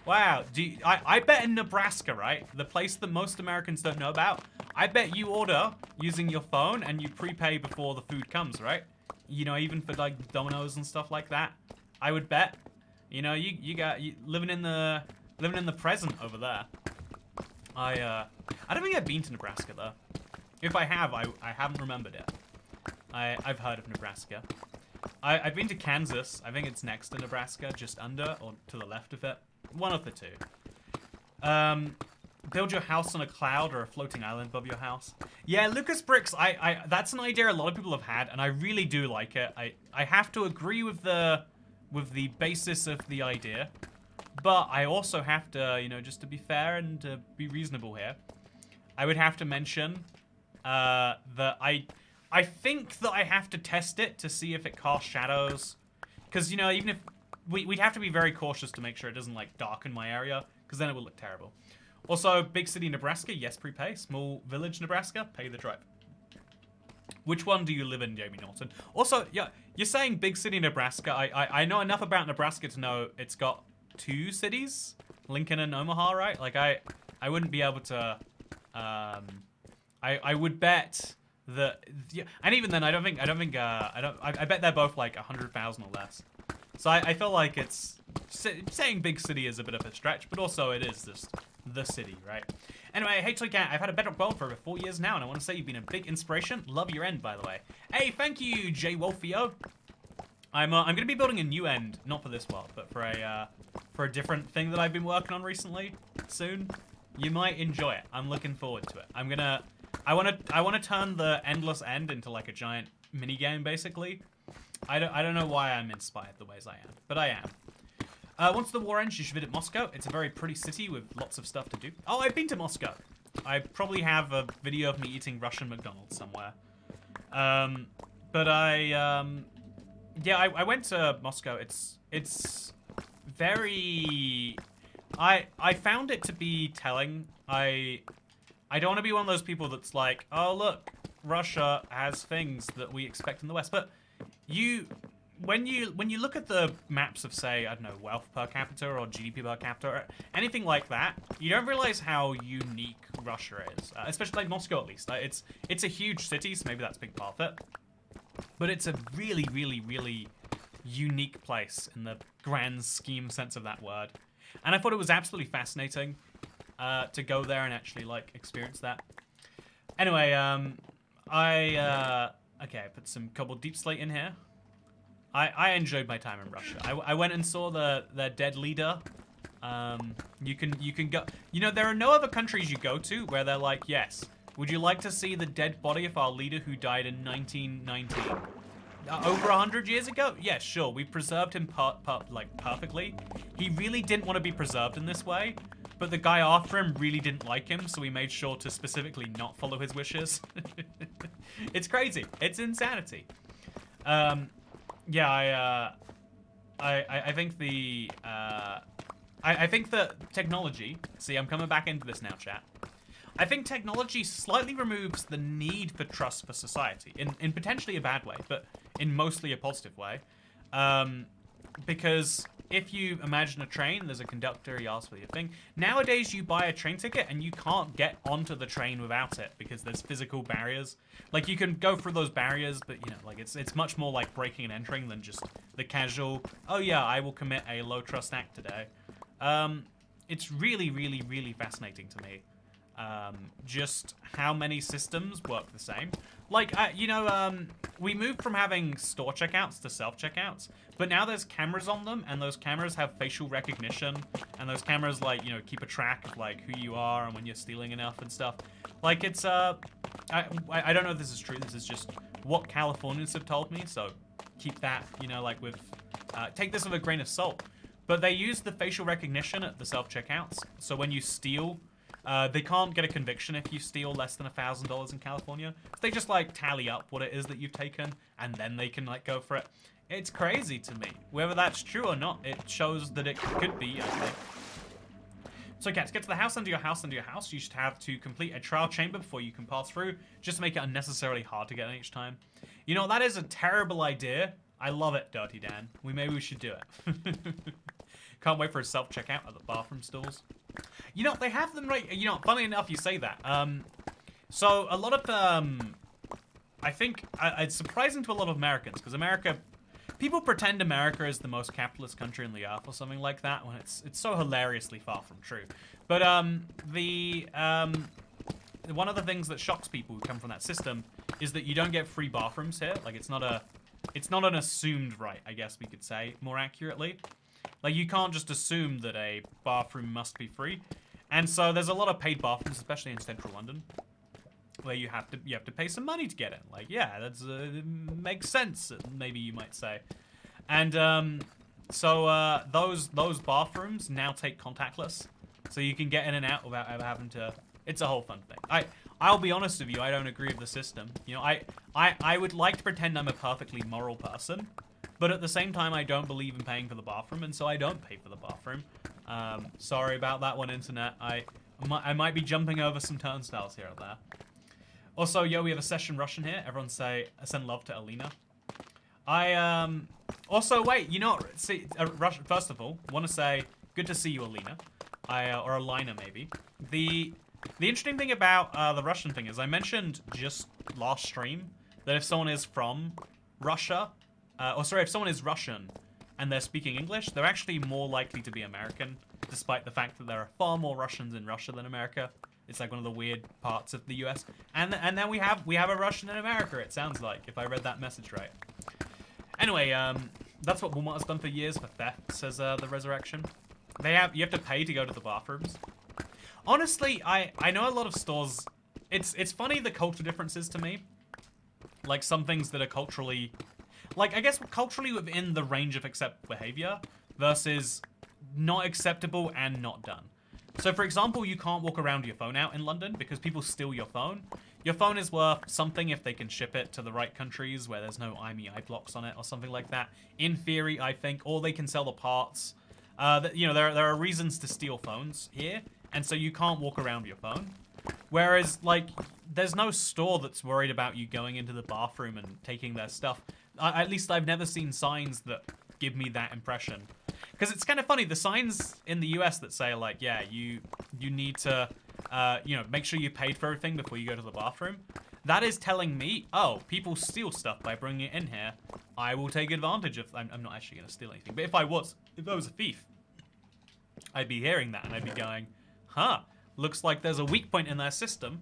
Wow. I bet in Nebraska, right? The place that most Americans don't know about. I bet you order using your phone and you prepay before the food comes, right? You know, even for like Domino's and stuff like that. I would bet. You know, you living in the present over there. I don't think I've been to Nebraska though. If I have, I haven't remembered it. I've heard of Nebraska. I've been to Kansas. I think it's next to Nebraska, just under or to the left of it. One of the two. Build your house on a cloud or a floating island above your house. Yeah, Lucas Bricks. That's an idea a lot of people have had, and I really do like it. I have to agree with the basis of the idea, but I also have to, you know, just to be fair and to be reasonable here, I would have to mention that I think that I have to test it to see if it casts shadows, because you know, even if we'd have to be very cautious to make sure it doesn't like darken my area, because then it will look terrible. Also, big city Nebraska, yes, prepay. Small village Nebraska, pay the drive. Which one do you live in, Jamie Norton? Also, yeah, you're saying big city Nebraska. I know enough about Nebraska to know it's got 2 cities, Lincoln and Omaha, right? Like I wouldn't be able to. I would bet that, yeah, and even then, I bet they're both like 100,000 or less. So I feel like it's saying big city is a bit of a stretch, but also it is just the city, right? Anyway, hey Toycat, I've had a Bedrock World for over 4 years now, and I want to say you've been a big inspiration. Love your end, by the way. Hey, thank you, J Wolfio. I'm gonna be building a new end, not for this world, but for a different thing that I've been working on recently. Soon, you might enjoy it. I'm looking forward to it. I wanna turn the endless end into like a giant mini game, basically. I don't know why I'm inspired the ways I am, but I am. Once the war ends, you should visit Moscow. It's a very pretty city with lots of stuff to do. Oh, I've been to Moscow. I probably have a video of me eating Russian McDonald's somewhere. But yeah, I went to Moscow. It's very... I found it to be telling. I don't want to be one of those people that's like, oh, look, Russia has things that we expect in the West. But when you look at the maps of, say, I don't know, wealth per capita or GDP per capita or anything like that, you don't realize how unique Russia is, especially like Moscow at least. It's a huge city, so maybe that's a big part of it. But it's a really, really, really unique place in the grand scheme sense of that word. And I thought it was absolutely fascinating to go there and actually like experience that. Anyway, okay, I put some cobbled deep slate in here. I enjoyed my time in Russia. I went and saw their dead leader. You can go. You know, there are no other countries you go to where they're like, yes, would you like to see the dead body of our leader who died in 1919? Over 100 years ago? Yeah, sure. We preserved him like perfectly. He really didn't want to be preserved in this way, but the guy after him really didn't like him, so we made sure to specifically not follow his wishes. It's crazy. It's insanity. Yeah, I think the I think that technology. See, I'm coming back into this now, chat. I think technology slightly removes the need for trust for society in potentially a bad way, but in mostly a positive way. Because if you imagine a train, there's a conductor, he asks for your thing. Nowadays, you buy a train ticket and you can't get onto the train without it because there's physical barriers. Like, you can go through those barriers, but, you know, like, it's much more like breaking and entering than just the casual, oh yeah, I will commit a low trust act today. It's really, really, really fascinating to me. Just how many systems work the same. Like, you know, we moved from having store checkouts to self-checkouts, but now there's cameras on them, and those cameras have facial recognition, and those cameras, like, you know, keep a track of, like, who you are and when you're stealing enough and stuff. Like, it's, I don't know if this is true, this is just what Californians have told me, so keep that, you know, like, with, take this with a grain of salt. But they use the facial recognition at the self-checkouts, so when you steal They can't get a conviction if you steal less than $1,000 in California. So they just like tally up what it is that you've taken, and then they can like go for it. It's crazy to me. Whether that's true or not, it shows that it could be, I think. So, okay, to get to the house under your house under your house, you should have to complete a trial chamber before you can pass through, just to make it unnecessarily hard to get in each time. You know, that is a terrible idea. I love it, Dirty Dan. Maybe we should do it. Can't wait for a self-checkout at the bathroom stalls. You know, they have them right... You know, funny enough, you say that. So, a lot of... I think it's surprising to a lot of Americans, because America... People pretend America is the most capitalist country in the earth or something like that, when it's so hilariously far from true. But one of the things that shocks people who come from that system is that you don't get free bathrooms here. Like, it's not an assumed right, I guess we could say, more accurately. Like, you can't just assume that a bathroom must be free. And so there's a lot of paid bathrooms, especially in central London, where you have to pay some money to get in. Like, yeah, that's makes sense, maybe you might say. And so those bathrooms now take contactless, so you can get in and out without ever having to. It's a whole fun thing. I'll be honest with you, I don't agree with the system. You know, I would like to pretend I'm a perfectly moral person, but at the same time, I don't believe in paying for the bathroom, and so I don't pay for the bathroom. Sorry about that one, internet. I might be jumping over some turnstiles here or there. Also, yo, we have a session Russian here. Everyone say, send love to Alina. Also, wait, you know, see, first of all, want to say, good to see you, Alina. Or Alina, maybe. The interesting thing about the Russian thing is I mentioned just last stream that if someone is from Russia, if someone is Russian and they're speaking English, they're actually more likely to be American, despite the fact that there are far more Russians in Russia than America. It's like one of the weird parts of the US. And then we have a Russian in America, it sounds like, if I read that message right. Anyway, that's what Walmart has done for years for theft, says the Resurrection. You have to pay to go to the bathrooms. Honestly, I know a lot of stores. It's funny the culture differences to me. Like some things that are culturally, like I guess culturally within the range of acceptable behavior versus not acceptable and not done. So, for example, you can't walk around with your phone out in London because people steal your phone. Your phone is worth something if they can ship it to the right countries where there's no IMEI blocks on it or something like that. In theory, I think, or they can sell the parts. You know, there are reasons to steal phones here, and so you can't walk around with your phone. Whereas, like, there's no store that's worried about you going into the bathroom and taking their stuff. At least I've never seen signs that give me that impression. Because it's kind of funny, the signs in the US that say, like, yeah, you need to, you know, make sure you paid for everything before you go to the bathroom. That is telling me, oh, people steal stuff by bringing it in here. I will take advantage of. I'm not actually going to steal anything, but if I was a thief, I'd be hearing that and I'd be going, huh, looks like there's a weak point in their system.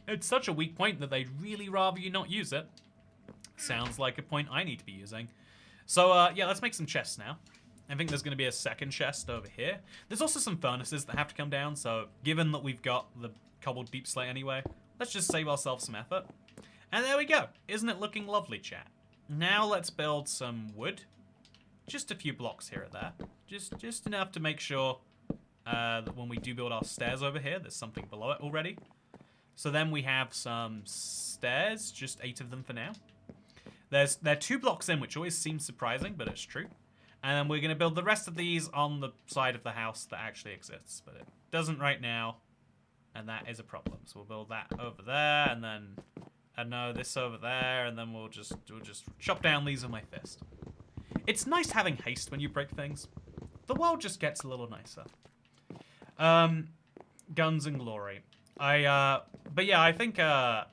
It's such a weak point that they'd really rather you not use it. Sounds like a point I need to be using. So, yeah, let's make some chests now. I think there's going to be a second chest over here. There's also some furnaces that have to come down, so given that we've got the cobbled deep slate anyway, let's just save ourselves some effort. And there we go. Isn't it looking lovely, chat? Now let's build some wood. Just a few blocks here and there. Just enough to make sure that when we do build our stairs over here, there's something below it already. So then we have some stairs, just 8 of them for now. They're 2 blocks in, which always seems surprising, but it's true. And then we're going to build the rest of these on the side of the house that actually exists, but it doesn't right now, and that is a problem. So we'll build that over there, and then I know this over there, and then we'll just chop down these with my fist. It's nice having haste when you break things. The world just gets a little nicer. Guns and glory. But yeah, I think the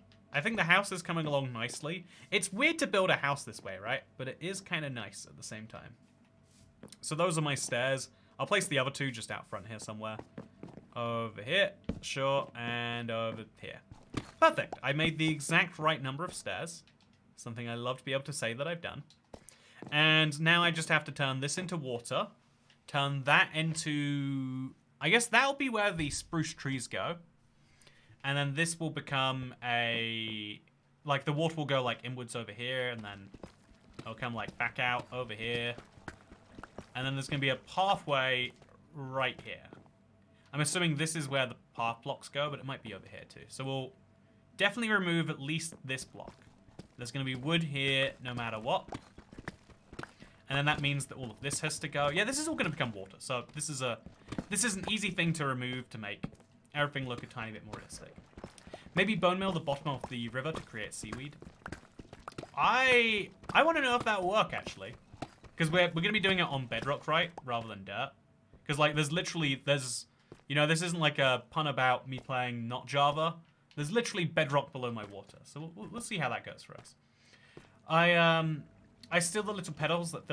house is coming along nicely. It's weird to build a house this way, right? But it is kind of nice at the same time. So those are my stairs. I'll place the other 2 just out front here somewhere. Over here, sure, and over here. Perfect. I made the exact right number of stairs. Something I love to be able to say that I've done. And now I just have to turn this into water. Turn that into... I guess that'll be where the spruce trees go. And then this will become a... Like, the water will go, like, inwards over here, and then it'll come, like, back out over here. And then there's going to be a pathway right here. I'm assuming this is where the path blocks go, but it might be over here too. So we'll definitely remove at least this block. There's going to be wood here no matter what. And then that means that all of this has to go. Yeah, this is all going to become water. So this is an easy thing to remove to make everything look a tiny bit more realistic. Maybe bone meal the bottom of the river to create seaweed. I want to know if that will work, actually. Because we're going to be doing it on bedrock, right? Rather than dirt. Because, like, there's, you know, this isn't like a pun about me playing not Java. There's literally bedrock below my water. So we'll see how that goes for us. I steal the little petals that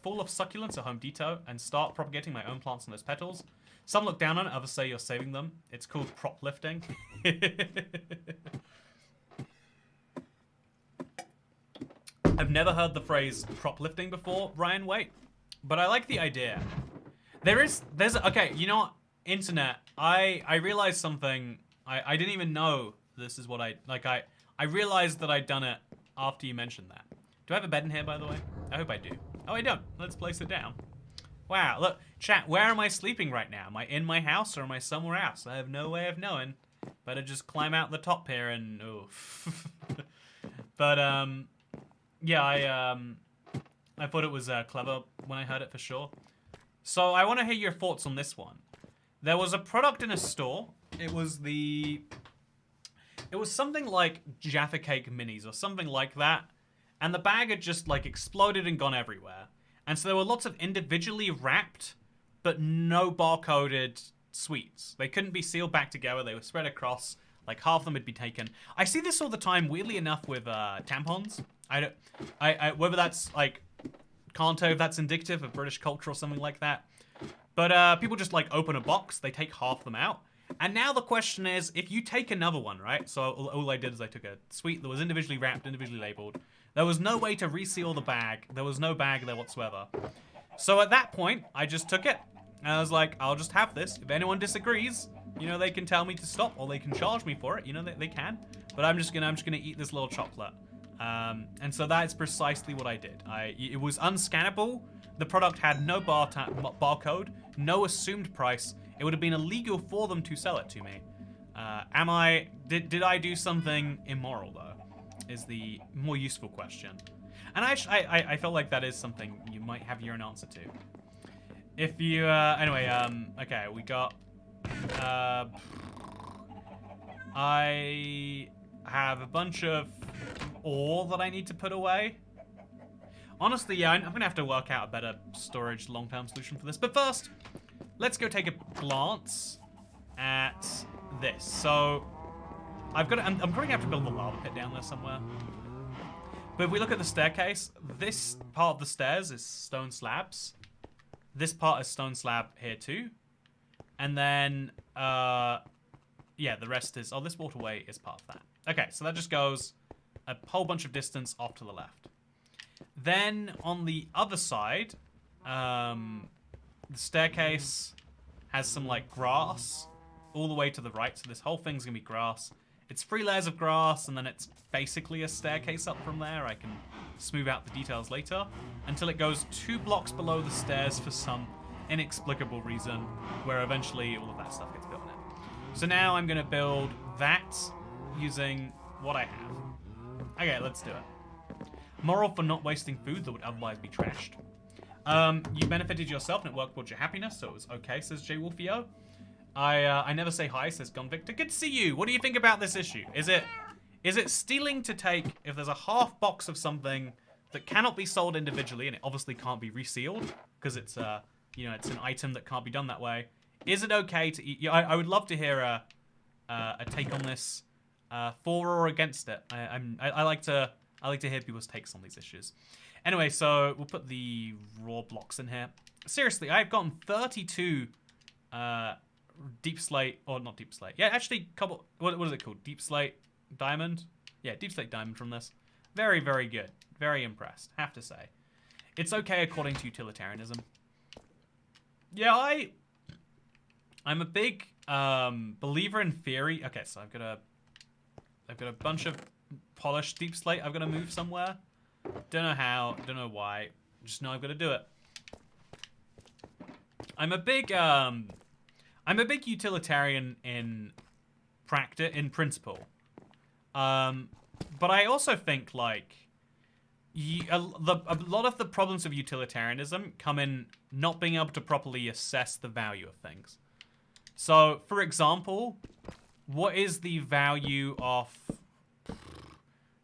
fall off succulents at Home Depot and start propagating my own plants on those petals. Some look down on it, others say you're saving them. It's called prop lifting. I've never heard the phrase prop lifting before, Ryan Waite, but I like the idea. Okay, you know what? Internet, I realized something. I didn't even know this is what I realized that I'd done it after you mentioned that. Do I have a bed in here, by the way? I hope I do. Oh, I don't. Let's place it down. Wow, look, chat, where am I sleeping right now? Am I in my house or am I somewhere else? I have no way of knowing. Better just climb out the top here and, oof. But, yeah, I thought it was clever when I heard it for sure. So I want to hear your thoughts on this one. There was a product in a store. It was something like Jaffa Cake Minis or something like that. And the bag had just, like, exploded and gone everywhere. And so there were lots of individually wrapped, but no barcoded sweets. They couldn't be sealed back together. They were spread across. Like, half of them had been taken. I see this all the time, weirdly enough, with tampons. Whether that's, like, can't tell if that's indicative of British culture or something like that. But people just, like, open a box. They take half them out. And now the question is, if you take another one, right? So all I did is I took a sweet that was individually wrapped, individually labeled. There was no way to reseal the bag. There was no bag there whatsoever. So at that point, I just took it. And I was like, I'll just have this. If anyone disagrees, you know, they can tell me to stop or they can charge me for it. You know, they can. But I'm just gonna eat this little chocolate. And so that's precisely what I did. It was unscannable. The product had no barcode, no assumed price. It would have been illegal for them to sell it to me. Did I do something immoral though? Is the more useful question. And I feel like that is something you might have your own answer to. If you, anyway, okay, we got, I have a bunch of ore that I need to put away. Honestly, yeah, I'm gonna have to work out a better storage long-term solution for this. But first, let's go take a glance at this. So, I'm probably gonna have to build a lava pit down there somewhere. But if we look at the staircase, this part of the stairs is stone slabs. This part is stone slab here too. And then, yeah, the rest is, oh, this waterway is part of that. Okay, so that just goes a whole bunch of distance off to the left. Then on the other side, the staircase has some like grass all the way to the right. So this whole thing's gonna be grass. It's 3 layers of grass, and then it's basically a staircase up from there. I can smooth out the details later until it goes 2 blocks below the stairs for some inexplicable reason, where eventually all of that stuff gets built in it. So now I'm gonna build that using what I have. Okay, let's do it. Moral for not wasting food that would otherwise be trashed. You benefited yourself and it worked towards your happiness, so it was okay, says J Wolfio. I never say hi, says Gone Victor. Good to see you. What do you think about this issue? Is it stealing to take, if there's a half box of something that cannot be sold individually, and it obviously can't be resealed, because it's, you know, it's an item that can't be done that way, is it okay to eat? I would love to hear a take on this, for or against it. I like to hear people's takes on these issues. Anyway, so we'll put the raw blocks in here. Seriously, I've gotten 32 deep slate, or not deep slate. Yeah, actually, what is it called? Deep slate diamond? Yeah, deep slate diamond from this. Very, very good. Very impressed, have to say. It's okay according to utilitarianism. Yeah, I'm a big believer in theory. Okay, so I've got a bunch of polished deep slate I've got to move somewhere. Don't know how, don't know why. Just know I've got to do it. I'm a big I'm a big utilitarian in principle. But I also think like a lot of the problems of utilitarianism come in not being able to properly assess the value of things. So, for example, what is the value of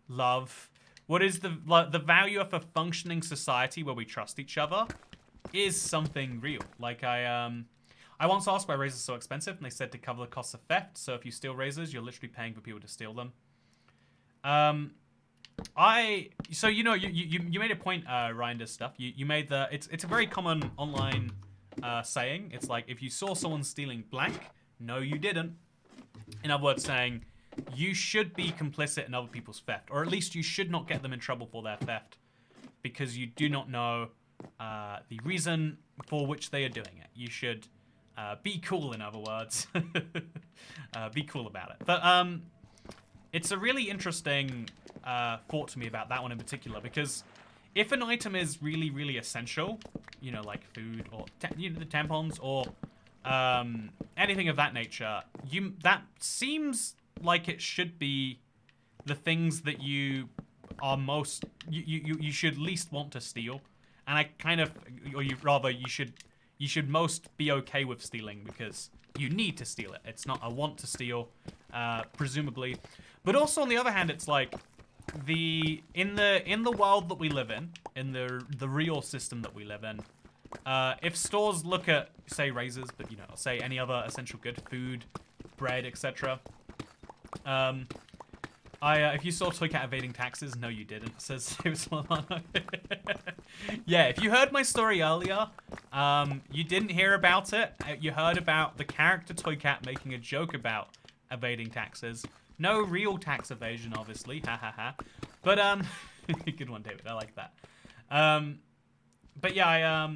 love? What is the value of a functioning society where we trust each other? Is something real. Like I once asked why razors are so expensive, and they said to cover the costs of theft. So if you steal razors, you're literally paying for people to steal them. So you know you made a point, Ryan does stuff. You made it's a very common online saying. It's like if you saw someone stealing blank, no you didn't. In other words, saying you should be complicit in other people's theft, or at least you should not get them in trouble for their theft, because you do not know the reason for which they are doing it. You should be cool, in other words. Be cool about it. But it's a really interesting thought to me about that one in particular, because if an item is really, really essential, you know, like food or the tampons or anything of that nature, that seems like it should be the things that you are most you should least want to steal, and I kind of, or you should most be okay with stealing because you need to steal it. It's not a want to steal, presumably. But also on the other hand, it's like in the world that we live in the real system that we live in, if stores look at, say, razors, but you know, say any other essential good, food, bread, etc. If you saw Toycat evading taxes, no you didn't, says Solano. Yeah, if you heard my story earlier, you didn't hear about it. You heard about the character Toycat making a joke about evading taxes. No real tax evasion, obviously. Ha ha ha. But, good one, David. I like that. But yeah,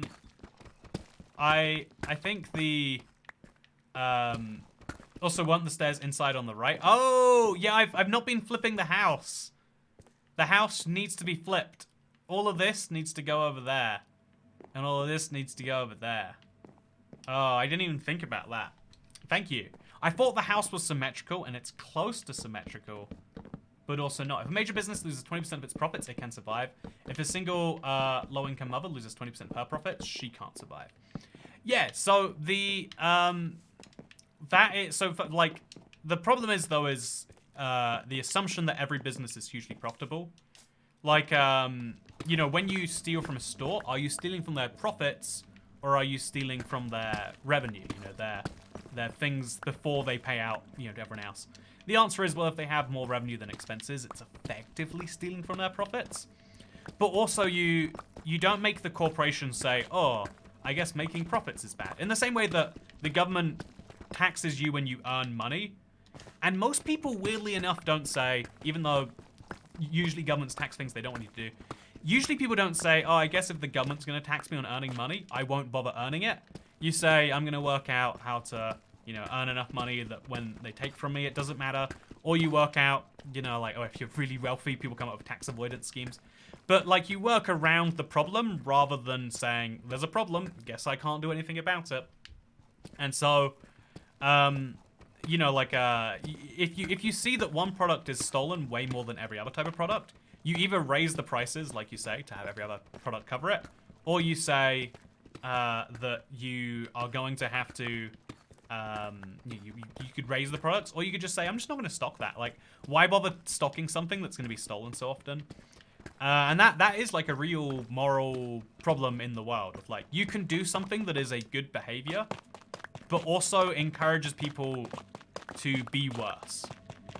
I think the, also want the stairs inside on the right. Oh, yeah, I've not been flipping the house. The house needs to be flipped. All of this needs to go over there. And all of this needs to go over there. Oh, I didn't even think about that. Thank you. I thought the house was symmetrical, and it's close to symmetrical, but also not. If a major business loses 20% of its profits, it can survive. If a single low-income mother loses 20% of her profits, she can't survive. Yeah, so the like the problem is though is the assumption that every business is hugely profitable. Like you know, when you steal from a store, are you stealing from their profits or are you stealing from their revenue? You know, their things before they pay out, you know, to everyone else. The answer is, well, if they have more revenue than expenses, it's effectively stealing from their profits. But also, you don't make the corporation say, oh, I guess making profits is bad. In the same way that the government taxes you when you earn money. And most people, weirdly enough, don't say, even though usually governments tax things they don't want you to do, usually people don't say, oh, I guess if the government's going to tax me on earning money, I won't bother earning it. You say, I'm going to work out how to, you know, earn enough money that when they take from me, it doesn't matter. Or you work out, you know, like, oh, if you're really wealthy, people come up with tax avoidance schemes. But, like, you work around the problem rather than saying, there's a problem, guess I can't do anything about it. And so, you know, like, if you see that one product is stolen way more than every other type of product, you either raise the prices, like you say, to have every other product cover it, or you say that you are going to have to, you could raise the products, or you could just say, I'm just not going to stock that. Like, why bother stocking something that's going to be stolen so often? And that is like a real moral problem in the world. Of like, you can do something that is a good behavior, but also encourages people to be worse.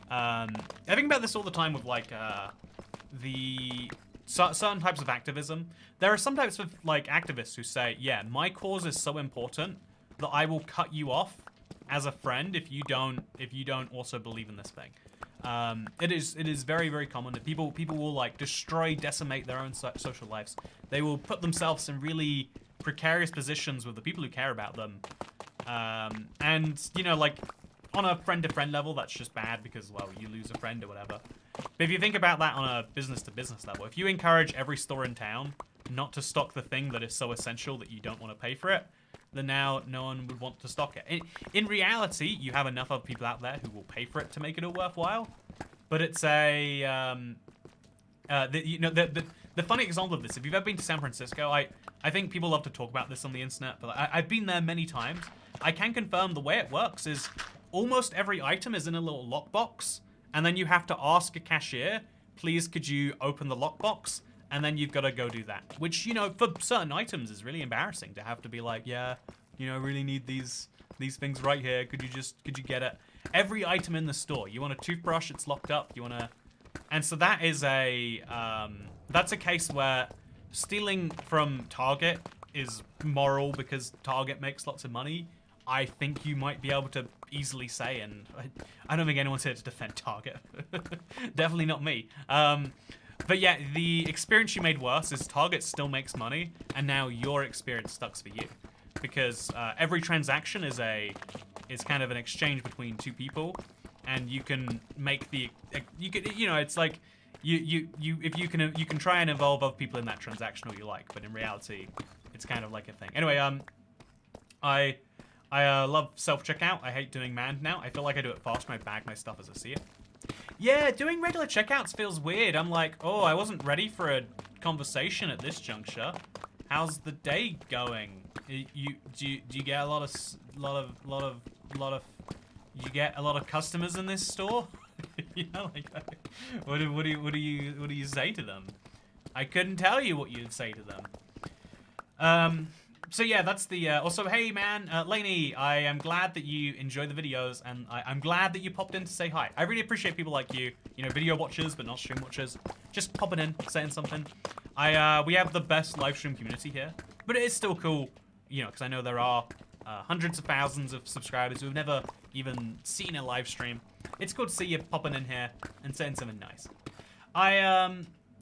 I think about this all the time with like certain types of activism. There are some types of like activists who say, yeah, my cause is so important that I will cut you off as a friend if you don't also believe in this thing. It is very, very common that people will like decimate their own social lives. They will put themselves in really precarious positions with the people who care about them. And you know, like on a friend-to-friend level, that's just bad because, well, you lose a friend or whatever. But if you think about that on a business-to-business level, if you encourage every store in town not to stock the thing that is so essential that you don't want to pay for it, then now no one would want to stock it. In reality, you have enough of people out there who will pay for it to make it all worthwhile. But it's a the funny example of this. If you've ever been to San Francisco, I think people love to talk about this on the internet, but I've been there many times. I can confirm the way it works is almost every item is in a little lockbox, and then you have to ask a cashier, please could you open the lockbox, and then you've got to go do that. Which, you know, for certain items is really embarrassing to have to be like, yeah, you know, I really need these things right here. Could you get it? Every item in the store. You want a toothbrush, it's locked up. You want to... And so that is that's a case where stealing from Target is moral because Target makes lots of money. I think you might be able to easily say, and I don't think anyone's here to defend Target. Definitely not me. But yeah, the experience you made worse is Target still makes money, and now your experience sucks for you. Because every transaction is kind of an exchange between two people, and you can make it's like you can try and involve other people in that transaction all you like, but in reality, it's kind of like a thing. Anyway, I love self-checkout. I hate doing manned now. I feel like I do it fast when I bag my stuff as I see it. Yeah, doing regular checkouts feels weird. I'm like, oh, I wasn't ready for a conversation at this juncture. How's the day going? Do you get a lot of you get a lot of customers in this store? You know, like, what do you say to them? I couldn't tell you what you'd say to them. So yeah, that's the, also, hey man, Lainey, I am glad that you enjoy the videos, and I'm glad that you popped in to say hi. I really appreciate people like you, video watchers, but not stream watchers, just popping in, saying something. We have the best live stream community here, but it is still cool, because I know there are hundreds of thousands of subscribers who have never even seen a live stream. It's cool to see you popping in here and saying something nice.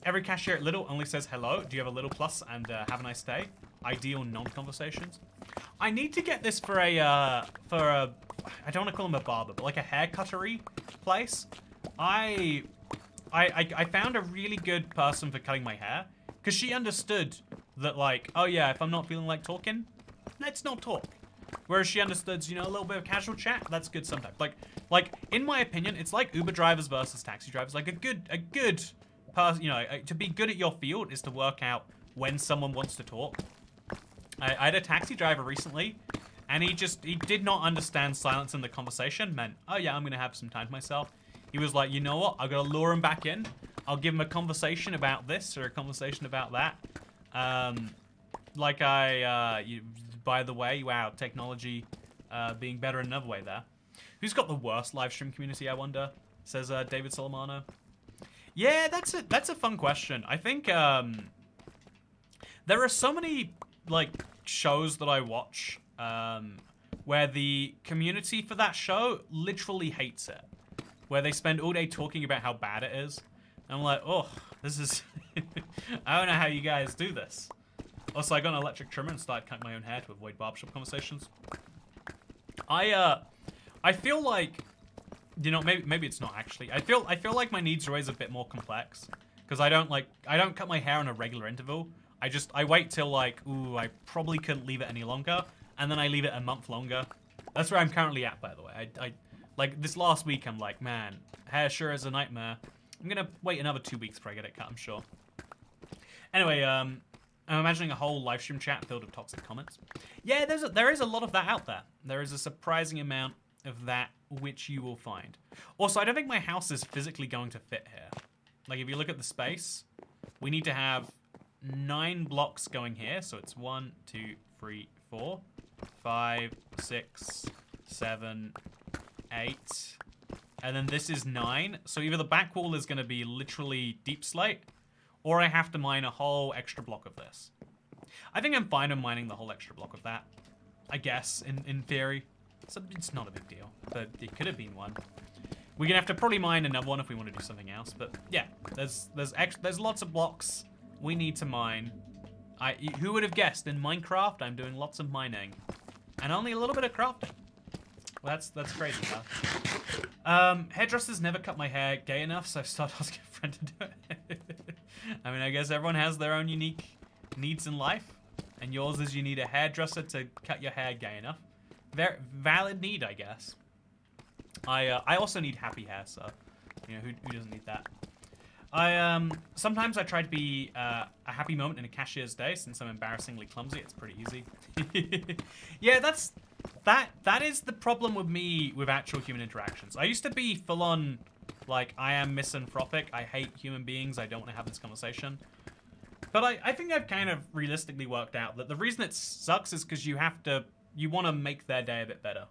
Every cashier at Lidl only says hello. Do you have a Lidl Plus and have a nice day? Ideal non-conversations. I need to get this for a I don't want to call him a barber, but like a hair cuttery place. I found a really good person for cutting my hair, because she understood that, like, oh yeah, if I'm not feeling like talking, let's not talk. Whereas she understood, a little bit of casual chat, that's good sometimes. Like in my opinion, it's like Uber drivers versus taxi drivers. Like a good person, to be good at your field is to work out when someone wants to talk. I had a taxi driver recently, and he did not understand silence in the conversation meant, oh yeah, I'm gonna have some time to myself. He was like, you know what, I've got to lure him back in. I'll give him a conversation about this or a conversation about that. By the way, wow, technology being better in another way there. Who's got the worst live stream community, I wonder? Says David Solomano. Yeah, that's a fun question. I think there are so many shows that I watch where the community for that show literally hates it, where they spend all day talking about how bad it is. And I'm like, oh, this is I don't know how you guys do this. Also, I got an electric trimmer and started cutting my own hair to avoid barbershop conversations. I feel like, maybe it's not actually. I feel like my needs are always a bit more complex, because I don't cut my hair on a regular interval. I wait till ooh, I probably couldn't leave it any longer, and then I leave it a month longer. That's where I'm currently at, by the way. I this last week, I'm like, man, hair sure is a nightmare. I'm gonna wait another 2 weeks before I get it cut, I'm sure. Anyway, I'm imagining a whole live stream chat filled with toxic comments. Yeah, there is a lot of that out there. There is a surprising amount of that which you will find. Also, I don't think my house is physically going to fit here. Like, if you look at the space, we need to have 9 blocks going here. So it's 1, 2, 3, 4, 5, 6, 7, 8. And then this is 9. So either the back wall is going to be literally deep slate, or I have to mine a whole extra block of this. I think I'm fine on mining the whole extra block of that. I guess, in theory. So it's not a big deal, but it could have been one. We're gonna have to probably mine another one if we want to do something else. But yeah, there's lots of blocks we need to mine. Who would have guessed in Minecraft I'm doing lots of mining and only a little bit of crafting? Well, that's crazy, huh? Hairdressers never cut my hair gay enough, so I've started asking a friend to do it. I mean, I guess everyone has their own unique needs in life, And yours is you need a hairdresser to cut your hair gay enough. Very valid need, I guess. I also need happy hair, so you know who doesn't need that. Sometimes I try to be a happy moment in a cashier's day since I'm embarrassingly clumsy. It's pretty easy. Yeah, that is the problem with me with actual human interactions. I used to be full on like I am misanthropic. I hate human beings. I don't want to have this conversation. But I think I've kind of realistically worked out that the reason it sucks is because you want to make their day a bit better.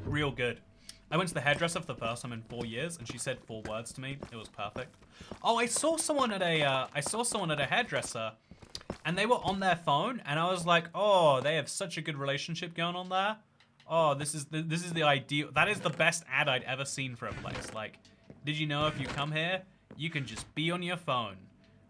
Real good. I went to the hairdresser for the first time in 4 years, and she said 4 words to me. It was perfect. Oh, I saw someone at a hairdresser, and they were on their phone, and I was like, oh, they have such a good relationship going on there. Oh, this is the ideal. That is the best ad I'd ever seen for a place. Like, did you know if you come here, you can just be on your phone.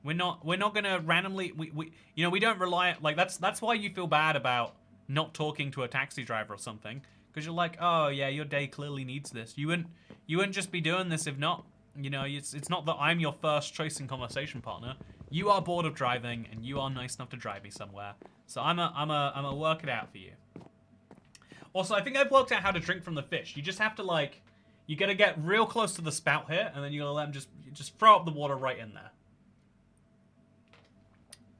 We're not gonna randomly we don't rely like that's why you feel bad about not talking to a taxi driver or something. Because you're like, oh yeah, your day clearly needs this. You wouldn't just be doing this if not. You know, it's not that I'm your first choice and conversation partner. You are bored of driving, and you are nice enough to drive me somewhere. So I'm a work it out for you. Also, I think I've worked out how to drink from the fish. You just have to like, you gotta get real close to the spout here, and then you gotta let them just throw up the water right in there.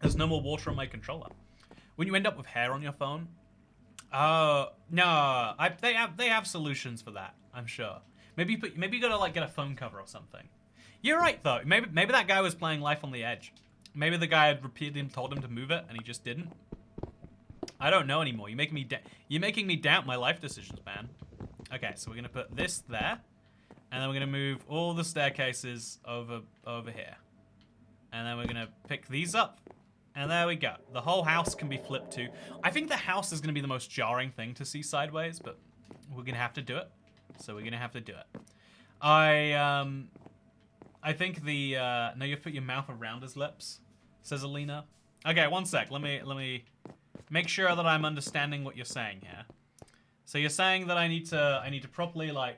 There's no more water on my controller. When you end up with hair on your phone. Oh no! They have solutions for that. I'm sure. Maybe you gotta like get a phone cover or something. You're right though. Maybe that guy was playing Life on the Edge. Maybe the guy had repeatedly told him to move it and he just didn't. I don't know anymore. You're making me doubt my life decisions, man. Okay, so we're gonna put this there, and then we're gonna move all the staircases over here, and then we're gonna pick these up. And there we go. The whole house can be flipped too. I think the house is going to be the most jarring thing to see sideways, but we're going to have to do it. So we're going to have to do it. I think the no, you have to put your mouth around his lips, says Alina. Okay, one sec. Let me make sure that I'm understanding what you're saying here. So you're saying that I need to properly like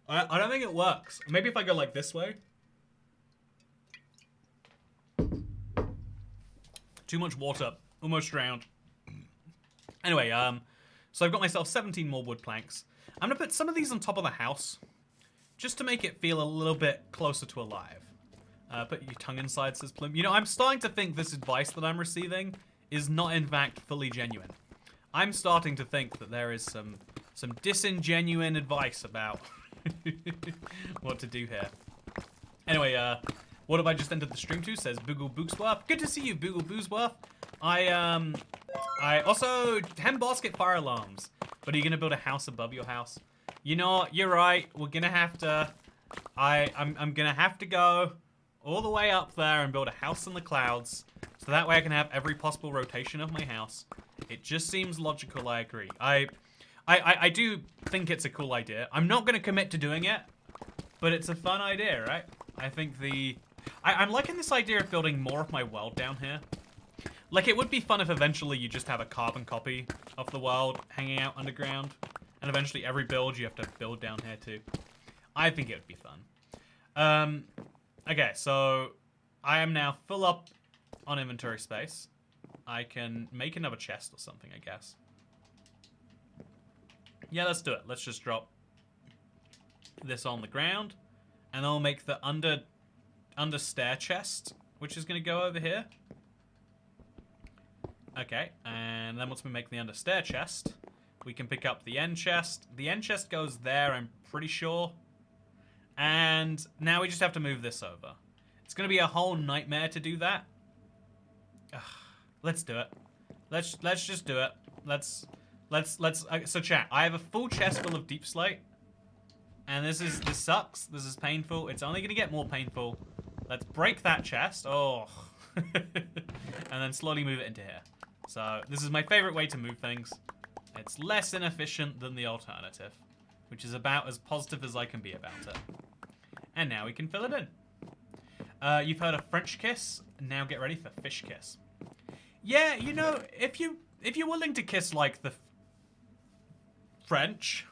I don't think it works. Maybe if I go like this way. Too much water. Almost drowned. Anyway, so I've got myself 17 more wood planks. I'm gonna put some of these on top of the house, just to make it feel a little bit closer to alive. Put your tongue inside, says Plum. You know, I'm starting to think this advice that I'm receiving is not in fact fully genuine. I'm starting to think that there is some disingenuine advice about what to do here. Anyway, what have I just entered the stream to? Says Boogle Boogsworth. Good to see you, Boogle Boogsworth. I also 10 basket fire alarms. But are you gonna build a house above your house? You know, you're right. We're gonna have to. I'm gonna have to go all the way up there and build a house in the clouds, so that way I can have every possible rotation of my house. It just seems logical. I agree. I do think it's a cool idea. I'm not gonna commit to doing it, but it's a fun idea, right? I think I'm liking this idea of building more of my world down here. Like, it would be fun if eventually you just have a carbon copy of the world hanging out underground. And eventually every build you have to build down here too. I think it would be fun. Okay, so I am now full up on inventory space. I can make another chest or something, I guess. Yeah, let's do it. Let's just drop this on the ground. And then we'll make the under stair chest, which is going to go over here. Okay, and then once we make the under stair chest, we can pick up the end chest. The end chest goes there, I'm pretty sure. And now we just have to move this over. It's going to be a whole nightmare to do that. Ugh, let's do it. Let's just do it. So chat, I have a full chest full of deep slate. And this sucks. This is painful. It's only going to get more painful. Let's break that chest. Oh. And then slowly move it into here. So this is my favorite way to move things. It's less inefficient than the alternative, which is about as positive as I can be about it. And now we can fill it in. You've heard of French kiss. Now get ready for fish kiss. Yeah, you know, if you're willing to kiss like the French,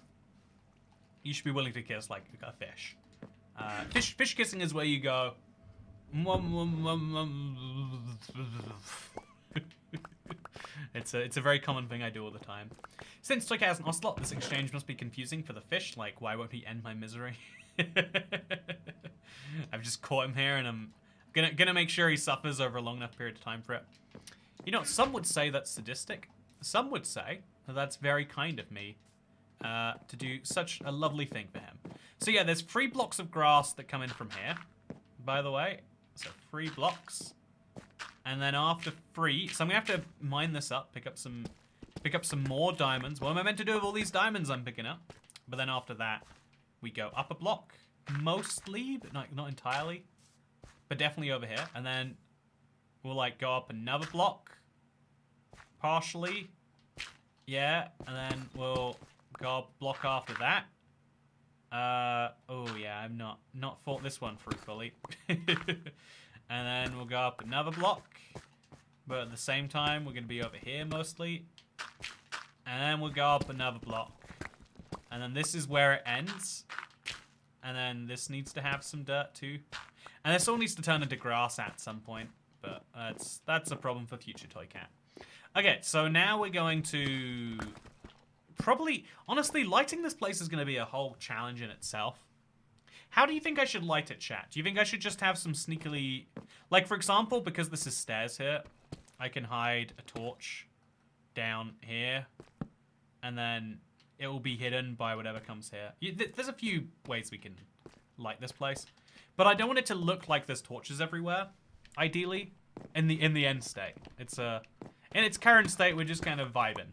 you should be willing to kiss like a fish. Fish kissing is where you go, It's a very common thing I do all the time. Since Toycat has an ocelot, this exchange must be confusing for the fish. Like, why won't he end my misery? I've just caught him here, and I'm gonna make sure he suffers over a long enough period of time for it. You know, some would say that's sadistic. Some would say that that's very kind of me to do such a lovely thing for him. So yeah, there's 3 blocks of grass that come in from here, by the way. So 3 blocks. And then after 3, so I'm gonna have to mine this up, pick up some more diamonds. What am I meant to do with all these diamonds I'm picking up? But then after that, we go up a block, mostly, but not entirely, but definitely over here. And then we'll like go up another block, partially, yeah. And then we'll go up a block after that. Oh yeah, I'm not thought this one through fully. And then we'll go up another block, but at the same time we're gonna be over here mostly. And then we'll go up another block, and then this is where it ends. And then this needs to have some dirt too, and this all needs to turn into grass at some point. But that's a problem for future Toycat. Okay, so now we're going to probably, honestly, lighting this place is going to be a whole challenge in itself. How do you think I should light it, chat? Do you think I should just have some sneakily... Like, for example, because this is stairs here, I can hide a torch down here, and then it will be hidden by whatever comes here. There's a few ways we can light this place. But I don't want it to look like there's torches everywhere, ideally, in the end state. It's in its current state, we're just kind of vibing.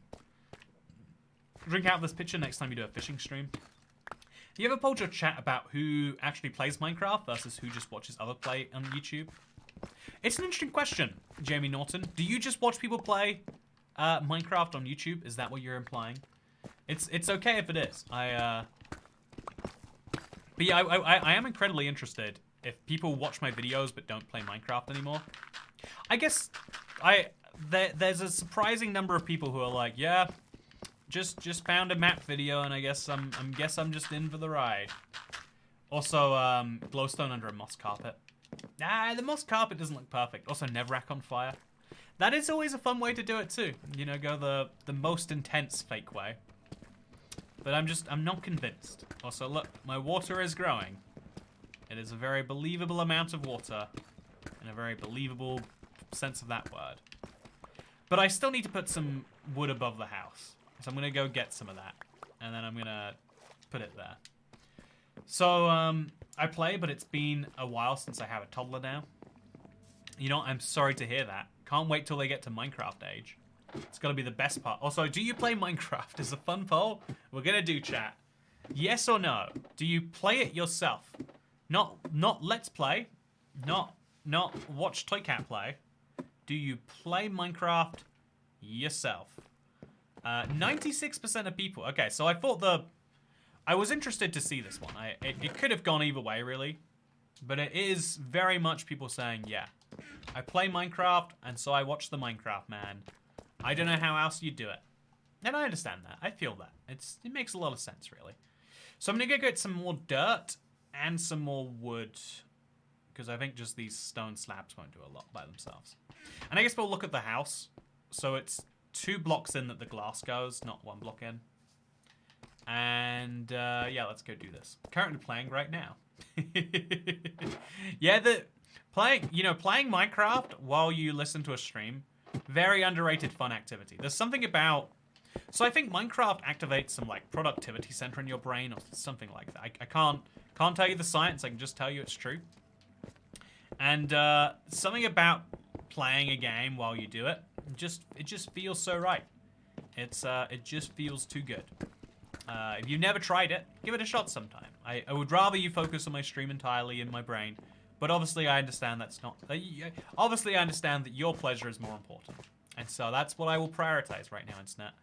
Drink out this picture next time you do a fishing stream. You ever polled your chat about who actually plays Minecraft versus who just watches other play on YouTube? It's an interesting question, Jamie Norton. Do you just watch people play Minecraft on YouTube? Is that what you're implying? It's okay if it is. But yeah, I am incredibly interested if people watch my videos but don't play Minecraft anymore. I guess there's a surprising number of people who are like, yeah, just found a map video, and I guess I'm just in for the ride. Also, glowstone under a moss carpet. The moss carpet doesn't look perfect. Also, Nevrac on fire. That is always a fun way to do it too. You know, go the most intense fake way. But I'm not convinced. Also, look, my water is growing. It is a very believable amount of water, in a very believable sense of that word. But I still need to put some wood above the house. So I'm going to go get some of that, and then I'm going to put it there. So, I play, but it's been a while since I have a toddler now. You know, I'm sorry to hear that. Can't wait till they get to Minecraft age. It's got to be the best part. Also, do you play Minecraft? Is a fun poll. We're going to do chat. Yes or no? Do you play it yourself? Not let's play. Not watch Toycat play. Do you play Minecraft yourself? 96% of people. Okay, so I was interested to see this one. It could have gone either way, really. But it is very much people saying, yeah, I play Minecraft, and so I watch the Minecraft man. I don't know how else you do it. And I understand that. I feel that. It makes a lot of sense, really. So I'm going to go get some more dirt and some more wood, because I think just these stone slabs won't do a lot by themselves. And I guess we'll look at the house. So it's 2 blocks in that the glass goes, not 1 block in. And yeah, let's go do this. Currently playing right now. Yeah, playing Minecraft while you listen to a stream, very underrated fun activity. There's something about, so I think Minecraft activates some like productivity center in your brain or something like that. I can't tell you the science. I can just tell you it's true. And something about playing a game while you do it, it just feels so right. It just feels too good. If you've never tried it, give it a shot sometime. I would rather you focus on my stream entirely in my brain, but obviously I understand that's not. Obviously I understand that your pleasure is more important, and so that's what I will prioritize right now, Internet.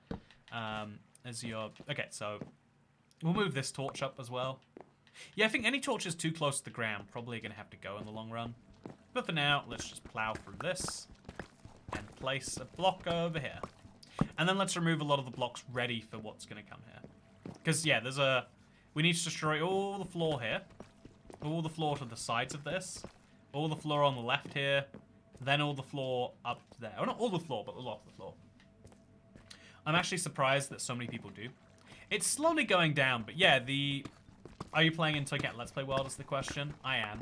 Okay, so we'll move this torch up as well. Yeah, I think any torches too close to the ground probably are gonna have to go in the long run. But for now, let's just plow through this and place a block over here. And then let's remove a lot of the blocks ready for what's going to come here. Because, yeah, we need to destroy all the floor here. All the floor to the sides of this. all the floor on the left here, then all the floor up there. Oh, not all the floor, but a lot of the floor. I'm actually surprised that so many people do. It's slowly going down, but yeah, Are you playing in Toycat Let's Play World is the question? I am.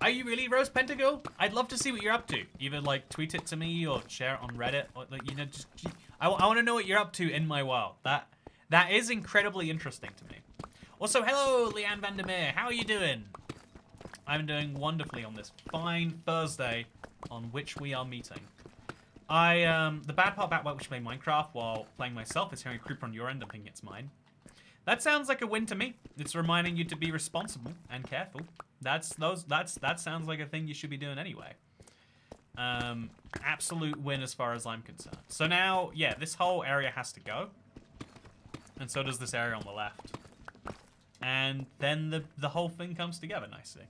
Are you really, Rose Pentacle? I'd love to see what you're up to. Either, like, tweet it to me or share it on Reddit. Or, like, you know, just... I want to know what you're up to in my world. That is incredibly interesting to me. Also, hello, Leanne Vandermeer. How are you doing? I'm doing wonderfully on this fine Thursday on which we are meeting. The bad part about which play Minecraft while playing myself is hearing a creeper on your end and thinking it's mine. That sounds like a win to me. It's reminding you to be responsible and careful. That sounds like a thing you should be doing anyway. Absolute win as far as I'm concerned. So now, yeah, this whole area has to go. And so does this area on the left. And then the whole thing comes together nicely.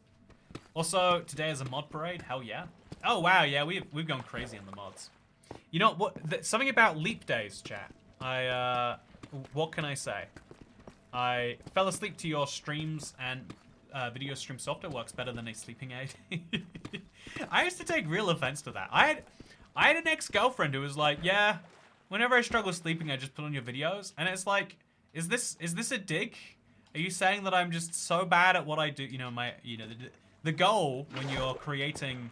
Also, today is a mod parade. Hell yeah. Oh wow, yeah, we've gone crazy in the mods. You know what? Something about leap days, chat. What can I say? I fell asleep to your streams, and video stream software works better than a sleeping aid. I used to take real offense to that. I had an ex-girlfriend who was like, yeah, whenever I struggle sleeping, I just put on your videos, and it's like, is this a dig? Are you saying that I'm just so bad at what I do? You know, the goal when you're creating,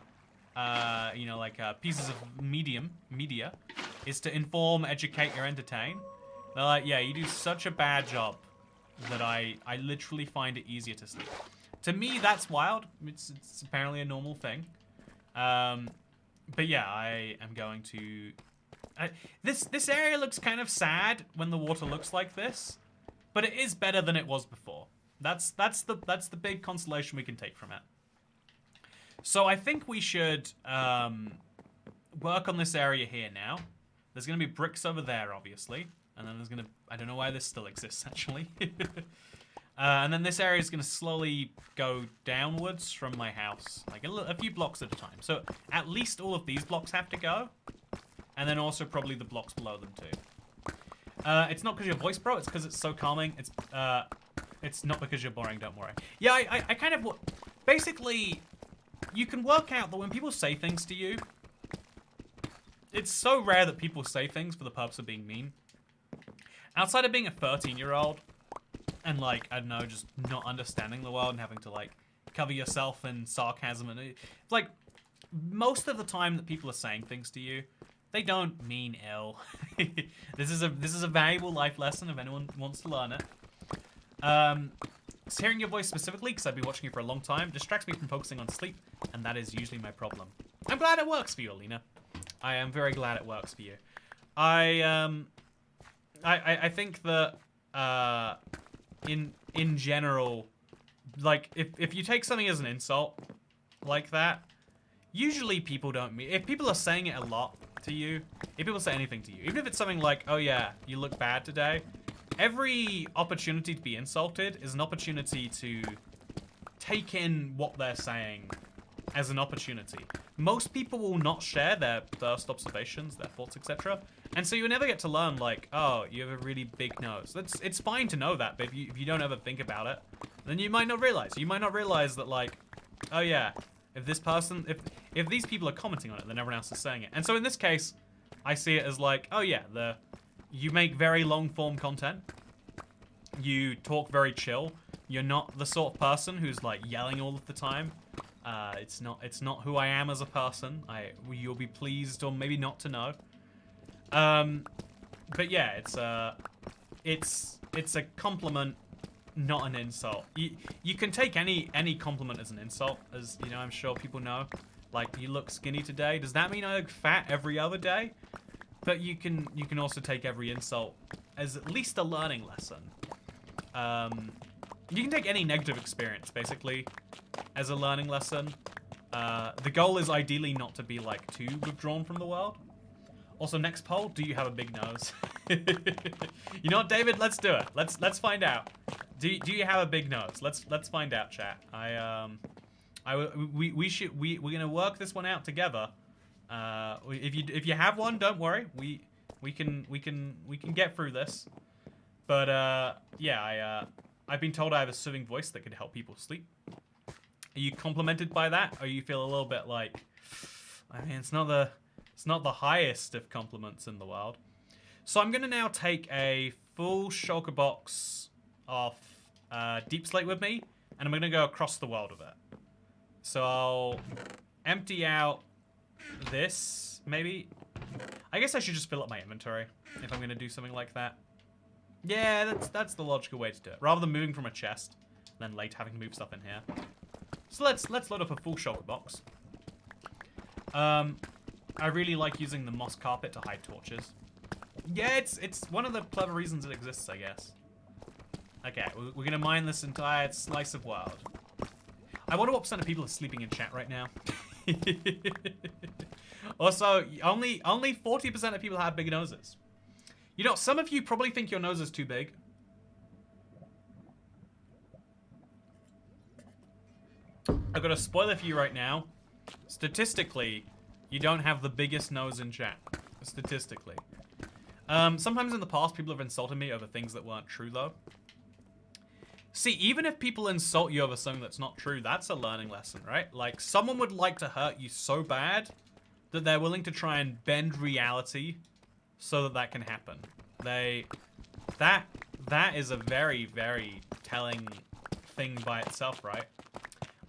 you know, like pieces of media, is to inform, educate, or entertain. They're like, yeah, you do such a bad job that I literally find it easier to sleep. To me, that's wild. It's apparently a normal thing. But yeah, I am going to... This area looks kind of sad when the water looks like this, but it is better than it was before. That's the big consolation we can take from it. So I think we should work on this area here now. There's going to be bricks over there, obviously. And then there's going to... I don't know why this still exists, actually. And then this area is going to slowly go downwards from my house. Like a few blocks at a time. So at least all of these blocks have to go. And then also probably the blocks below them, too. It's not because you're voice pro. It's because it's so calming. It's not because you're boring, don't worry. Yeah, I kind of... Basically, you can work out that when people say things to you... It's so rare that people say things for the purpose of being mean. Outside of being a 13-year-old and, like, I don't know, just not understanding the world and having to, like, cover yourself in sarcasm and... like, most of the time that people are saying things to you, they don't mean ill. This is a valuable life lesson if anyone wants to learn it. Hearing your voice specifically, because I've been watching you for a long time, distracts me from focusing on sleep, and that is usually my problem. I'm glad it works for you, Alina. I am very glad it works for you. I think that in general, like if you take something as an insult like that, usually people don't mean. If people are saying it a lot to you, if people say anything to you, even if it's something like, "Oh yeah, you look bad today," every opportunity to be insulted is an opportunity to take in what they're saying as an opportunity. Most people will not share their first observations, their thoughts, etc. And so you never get to learn, like, oh, you have a really big nose. It's fine to know that, but if you don't ever think about it, then you might not realize. You might not realize that, like, oh yeah, if this person, if these people are commenting on it, then everyone else is saying it. And so in this case, I see it as like, oh yeah, you make very long form content. You talk very chill. You're not the sort of person who's like yelling all of the time. It's not who I am as a person. You'll be pleased or maybe not to know. But yeah, it's a compliment, not an insult. You can take any compliment as an insult, as you know. I'm sure people know. Like, you look skinny today. Does that mean I look fat every other day? But you can also take every insult as at least a learning lesson. You can take any negative experience basically as a learning lesson. The goal is ideally not to be like too withdrawn from the world. Also, next poll: do you have a big nose? You know what, David? Let's do it. Let's find out. Do you have a big nose? Let's find out, chat. We're gonna work this one out together. If you have one, don't worry. We can get through this. But yeah, I've been told I have a soothing voice that could help people sleep. Are you complimented by that, or you feel a little bit like, I mean, it's not the highest of compliments in the world. So I'm gonna now take a full shulker box of deep slate with me, and I'm gonna go across the world with it. So I'll empty out this, maybe. I guess I should just fill up my inventory if I'm gonna do something like that. Yeah, that's the logical way to do it. Rather than moving from a chest, and then later having to move stuff in here. So let's load up a full shulker box. I really like using the moss carpet to hide torches. Yeah, it's one of the clever reasons it exists, I guess. Okay, we're gonna mine this entire slice of world. I wonder what % of people are sleeping in chat right now. Also, only 40% of people have big noses. You know, some of you probably think your nose is too big. I've got a spoiler for you right now. Statistically, you don't have the biggest nose in chat. Statistically. Sometimes in the past, people have insulted me over things that weren't true, though. See, even if people insult you over something that's not true, that's a learning lesson, right? Like, someone would like to hurt you so bad that they're willing to try and bend reality so that that can happen. That is a very, very telling thing by itself, right?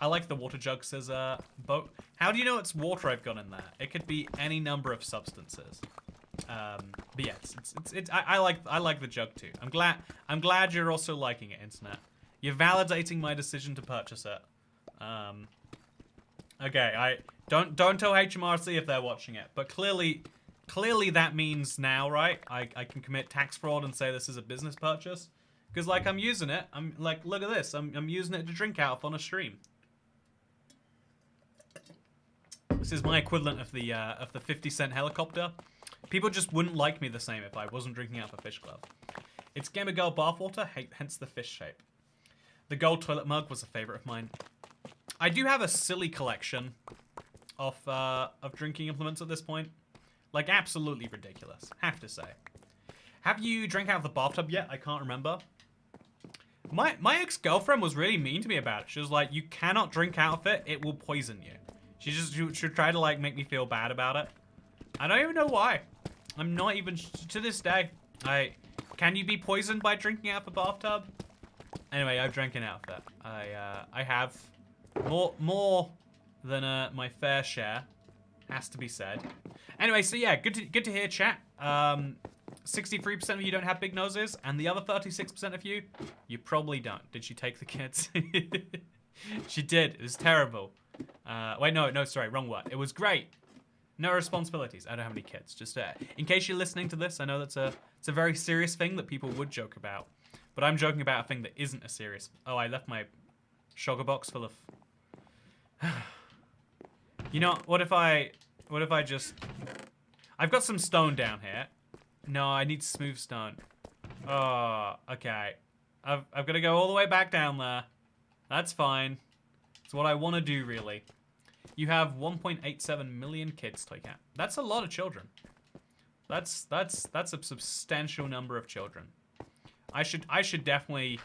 I like the water jug scissor boat. How do you know it's water I've got in there? It could be any number of substances. But yeah, I like the jug too. I'm glad you're also liking it, internet. You're validating my decision to purchase it. Okay, don't tell HMRC if they're watching it, but clearly that means now, right? I can commit tax fraud and say this is a business purchase, because like I'm using it. I'm like, look at this. I'm using it to drink out of on a stream. This is my equivalent of the 50-cent helicopter. People just wouldn't like me the same if I wasn't drinking out of a fish glove. It's Gamer Girl bathwater, hence the fish shape. The gold toilet mug was a favorite of mine. I do have a silly collection of drinking implements at this point. Like, absolutely ridiculous, have to say. Have you drank out of the bathtub yet? I can't remember. My ex-girlfriend was really mean to me about it. She was like, you cannot drink out of it, it will poison you. She tried to, like, make me feel bad about it. I don't even know why. I'm not even, to this day. Can you be poisoned by drinking out of a bathtub? Anyway, I've drank out of that. I have more than my fair share, has to be said. Anyway, so yeah, good to hear, chat. 63% of you don't have big noses, and the other 36% of you probably don't. Did she take the kids? She did. It was terrible. Wait, no, sorry, wrong word. It was great. No responsibilities. I don't have any kids. Just in case you're listening to this, I know it's a very serious thing that people would joke about, but I'm joking about a thing that isn't a serious. Oh, I left my sugar box full of. You know, what if I just? I've got some stone down here. No, I need smooth stone. Oh, okay. I've got to go all the way back down there. That's fine. It's what I want to do, really. You have 1.87 million kids, Toycat. That's a lot of children. That's a substantial number of children. I should definitely.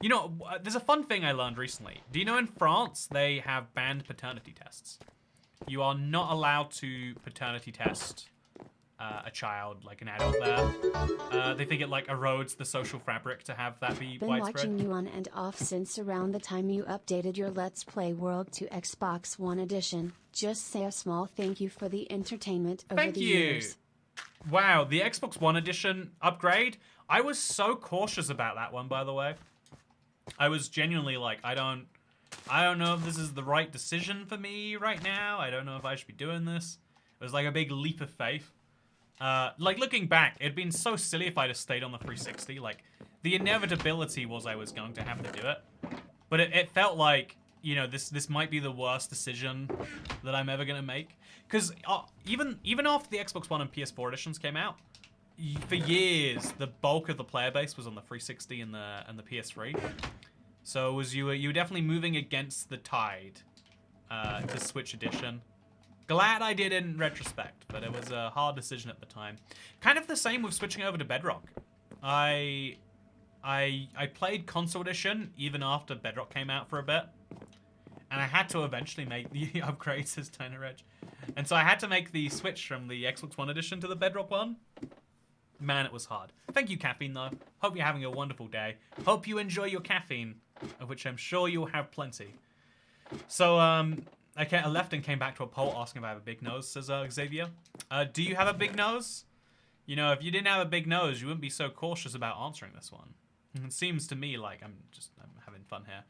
You know, there's a fun thing I learned recently. Do you know in France they have banned paternity tests? You are not allowed to paternity test a child, like an adult there. They think it like erodes the social fabric to have that be Been widespread. Watching you on and off since around the time you updated your Let's Play World to Xbox One Edition. Just say a small thank you for the entertainment over the years. Wow, the Xbox One Edition upgrade. I was so cautious about that one, by the way. I was genuinely like, I don't know if this is the right decision for me right now. I don't know if I should be doing this. It was like a big leap of faith. Like, looking back, it'd been so silly if I'd have stayed on the 360. Like, the inevitability was I was going to have to do it. But it felt like, you know, this might be the worst decision that I'm ever going to make. Because even after the Xbox One and PS4 editions came out, for years, the bulk of the player base was on the 360 and the PS3. So it was you were definitely moving against the tide to Switch edition. Glad I did in retrospect, but it was a hard decision at the time. Kind of the same with switching over to Bedrock. I played console edition even after Bedrock came out for a bit. And I had to eventually make the upgrades as Turner Edge. And so I had to make the switch from the Xbox One edition to the Bedrock one. Man, it was hard. Thank you, caffeine, though. Hope you're having a wonderful day. Hope you enjoy your caffeine, of which I'm sure you'll have plenty. So, I left and came back to a poll asking if I have a big nose, says Xavier. Do you have a big nose? You know, if you didn't have a big nose, you wouldn't be so cautious about answering this one. It seems to me like I'm having fun here.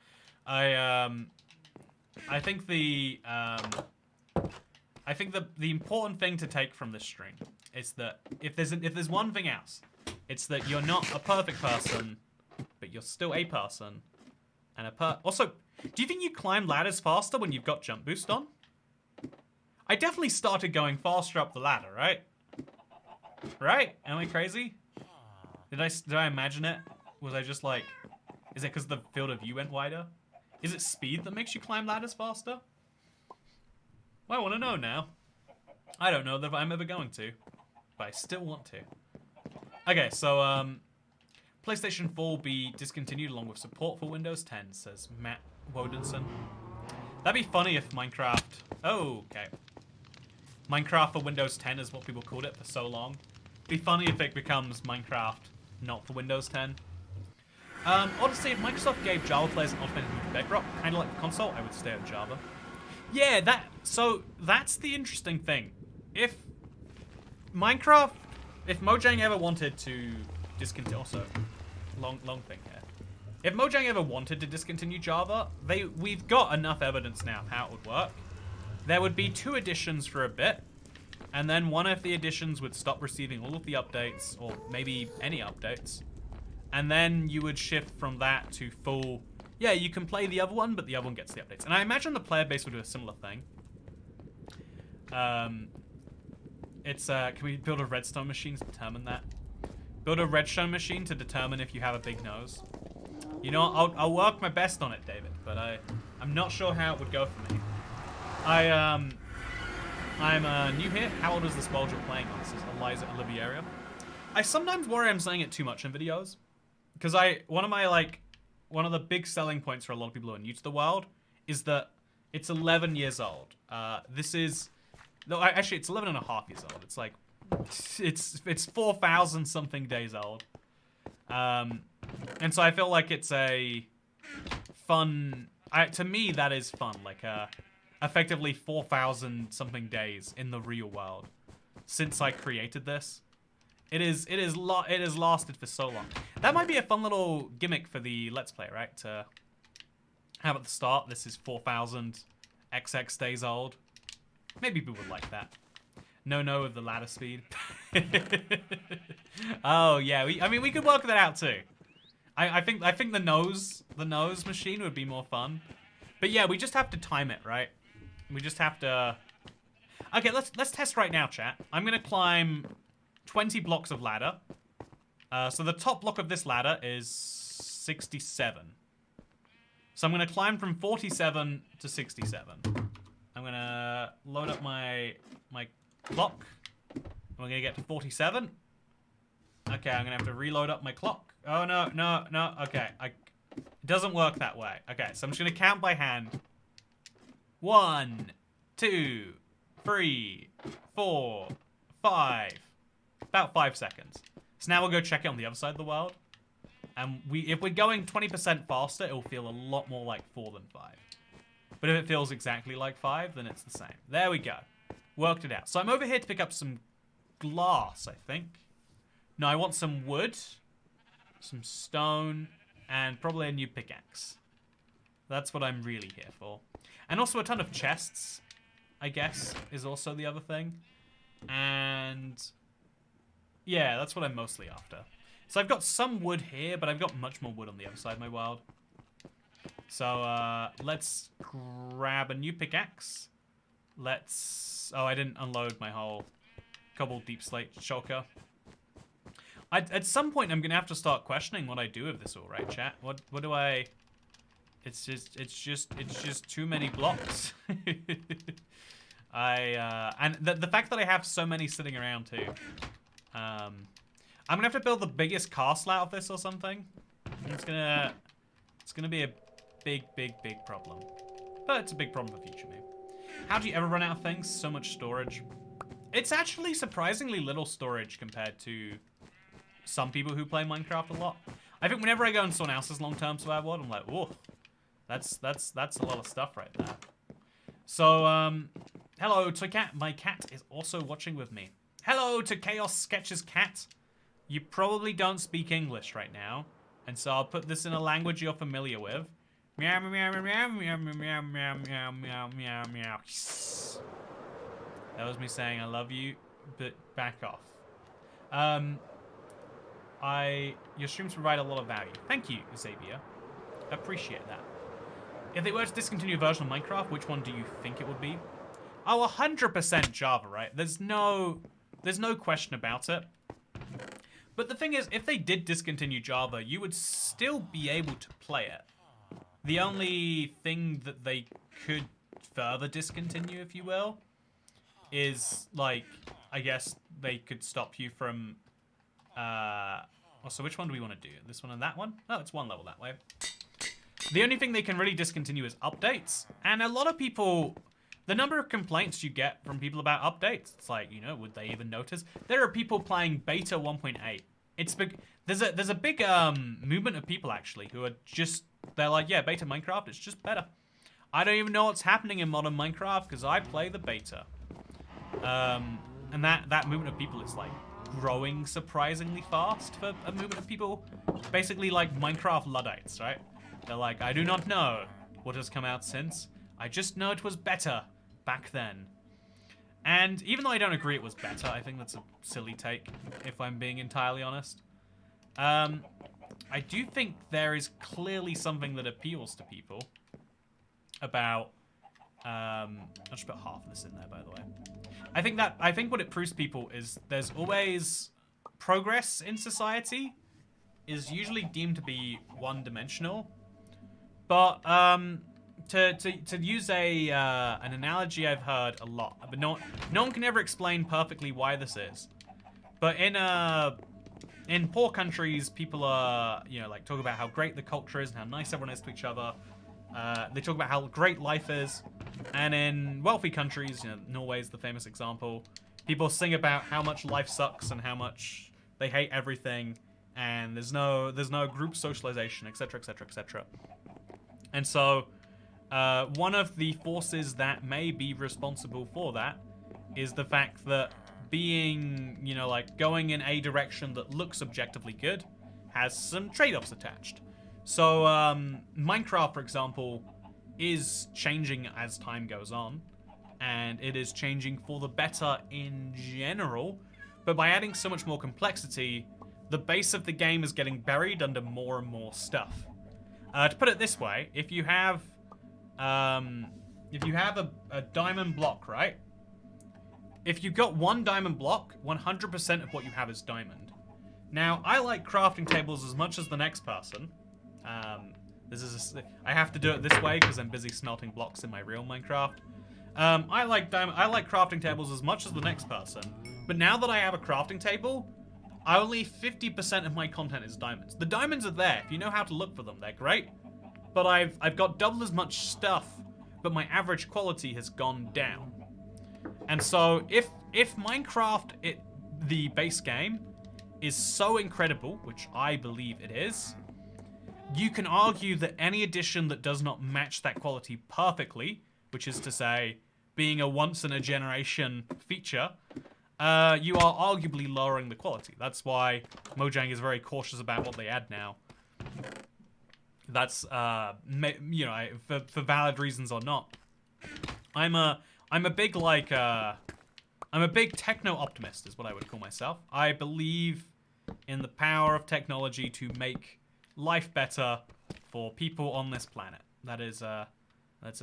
I think the important thing to take from this stream is that if there's one thing else, it's that you're not a perfect person, but you're still a person, and also, do you think you climb ladders faster when you've got jump boost on? I definitely started going faster up the ladder, right? Right? Am I crazy? Did I imagine it? Was I just like, is it because the field of view went wider? Is it speed that makes you climb ladders faster? Well, I want to know now. I don't know that I'm ever going to, but I still want to. Okay, so PlayStation 4 will be discontinued along with support for Windows 10, says Matt Wodenson. That'd be funny if Minecraft... Oh, okay. Minecraft for Windows 10 is what people called it for so long. Be funny if it becomes Minecraft not for Windows 10. Honestly, if Microsoft gave Java players an alternative to Bedrock, kind of like the console, I would stay on Java. Yeah, that's the interesting thing. If Mojang ever wanted to discontinue, also, long thing here. If Mojang ever wanted to discontinue Java, we've got enough evidence now of how it would work. There would be 2 editions for a bit, and then one of the editions would stop receiving all of the updates, or maybe any updates. And then you would shift from that to full, yeah, you can play the other one, but the other one gets the updates. And I imagine the player base would do a similar thing. Can we build a redstone machine to determine that? Build a redstone machine to determine if you have a big nose. You know, I'll work my best on it, David, but I'm not sure how it would go for me. I'm new here. How old is this world you're playing on? This is Eliza Oliviera. I sometimes worry I'm saying it too much in videos. Because one of the big selling points for a lot of people who are new to the world is that it's 11 years old. Actually, it's 11 and a half years old. It's like, it's 4,000 something days old. And so I feel like it's a fun, to me that is fun, like effectively 4,000 something days in the real world since I created this. It has lasted for so long. That might be a fun little gimmick for the Let's Play, right? To have at the start, this is 4,000 XX days old. Maybe people would like that. No of the ladder speed. Oh yeah, we could work that out too. I think the nose machine would be more fun. But yeah, we just have to time it, right? We just have to. Okay, let's test right now, chat. I'm gonna climb 20 blocks of ladder. So the top block of this ladder is 67. So I'm gonna climb from 47 to 67. I'm gonna load up my clock. We're gonna get to 47. Okay, I'm gonna have to reload up my clock. Oh no. Okay, it doesn't work that way. Okay, so I'm just gonna count by hand. 1, 2, 3, 4, 5. About 5 seconds. So now we'll go check it on the other side of the world. And if we're going 20% faster, it'll feel a lot more like 4 than 5. But if it feels exactly like 5, then it's the same. There we go. Worked it out. So I'm over here to pick up some glass, I think. No, I want some wood, some stone, and probably a new pickaxe. That's what I'm really here for. And also a ton of chests, I guess, is also the other thing. And yeah, that's what I'm mostly after. So I've got some wood here, but I've got much more wood on the other side of my world. So let's grab a new pickaxe. Oh, I didn't unload my whole cobble deep slate shulker. At some point, I'm gonna have to start questioning what I do with this all, right, chat? What do I? It's just too many blocks. And the fact that I have so many sitting around too. I'm gonna have to build the biggest castle out of this or something. It's gonna be a big problem. but it's a big problem for future me. How do you ever run out of things? So much storage. It's actually surprisingly little storage compared to some people who play Minecraft a lot. I think whenever I go on someone else's long-term survival world, I'm like, whoa, that's a lot of stuff right there. So, hello to Cat. My cat is also watching with me. Hello to Chaos Sketches Cat. You probably don't speak English right now, and so I'll put this in a language you're familiar with. Meow meow meow meow meow meow meow meow meow meow meow. That was me saying I love you, but back off. Your streams provide a lot of value. Thank you, Xavier. Appreciate that. If they were to discontinue a version of Minecraft, which one do you think it would be? Oh, 100% Java, right? There's no question about it. But the thing is, if they did discontinue Java, you would still be able to play it. The only thing that they could further discontinue, if you will, is, like, I guess they could stop you from... so which one do we want to do? This one and that one? Oh, it's one level that way. The only thing they can really discontinue is updates. And a lot of people... The number of complaints you get from people about updates, it's like, you know, would they even notice? There are people playing beta 1.8. It's big. There's a big movement of people actually who are just, they're like, yeah, beta Minecraft, it's just better. I don't even know what's happening in modern Minecraft because I play the beta. And that movement of people is like growing surprisingly fast for a movement of people. Basically like Minecraft Luddites, right? They're like, I do not know what has come out since. I just know it was better back then. And even though I don't agree it was better, I think that's a silly take, if I'm being entirely honest. I do think there is clearly something that appeals to people about... I'll just put half of this in there, by the way. I think what it proves to people is there's always... Progress in society is usually deemed to be one-dimensional. But, to use an analogy I've heard a lot, but no one can ever explain perfectly why this is. But in poor countries, people are, you know, like talk about how great the culture is and how nice everyone is to each other. They talk about how great life is. And in wealthy countries, you know, Norway's the famous example. People sing about how much life sucks and how much they hate everything, and there's no group socialization, etc., etc., etc. And so. One of the forces that may be responsible for that is the fact that being, you know, like going in a direction that looks objectively good has some trade-offs attached. So, Minecraft, for example, is changing as time goes on, and it is changing for the better in general, but by adding so much more complexity, the base of the game is getting buried under more and more stuff. To put it this way, if you have a diamond block, right? If you've got one diamond block, 100% of what you have is diamond. Now, I like crafting tables as much as the next person. I have to do it this way because I'm busy smelting blocks in my real Minecraft. I like crafting tables as much as the next person. But now that I have a crafting table, only 50% of my content is diamonds. The diamonds are there. If you know how to look for them, they're great. But I've got double as much stuff, but my average quality has gone down. And so if Minecraft, the base game, is so incredible, which I believe it is, you can argue that any addition that does not match that quality perfectly, which is to say, being a once-in-a-generation feature, you are arguably lowering the quality. That's why Mojang is very cautious about what they add now. That's, you know, for valid reasons or not. I'm a big, like, I'm a big techno-optimist, is what I would call myself. I believe in the power of technology to make life better for people on this planet. That's a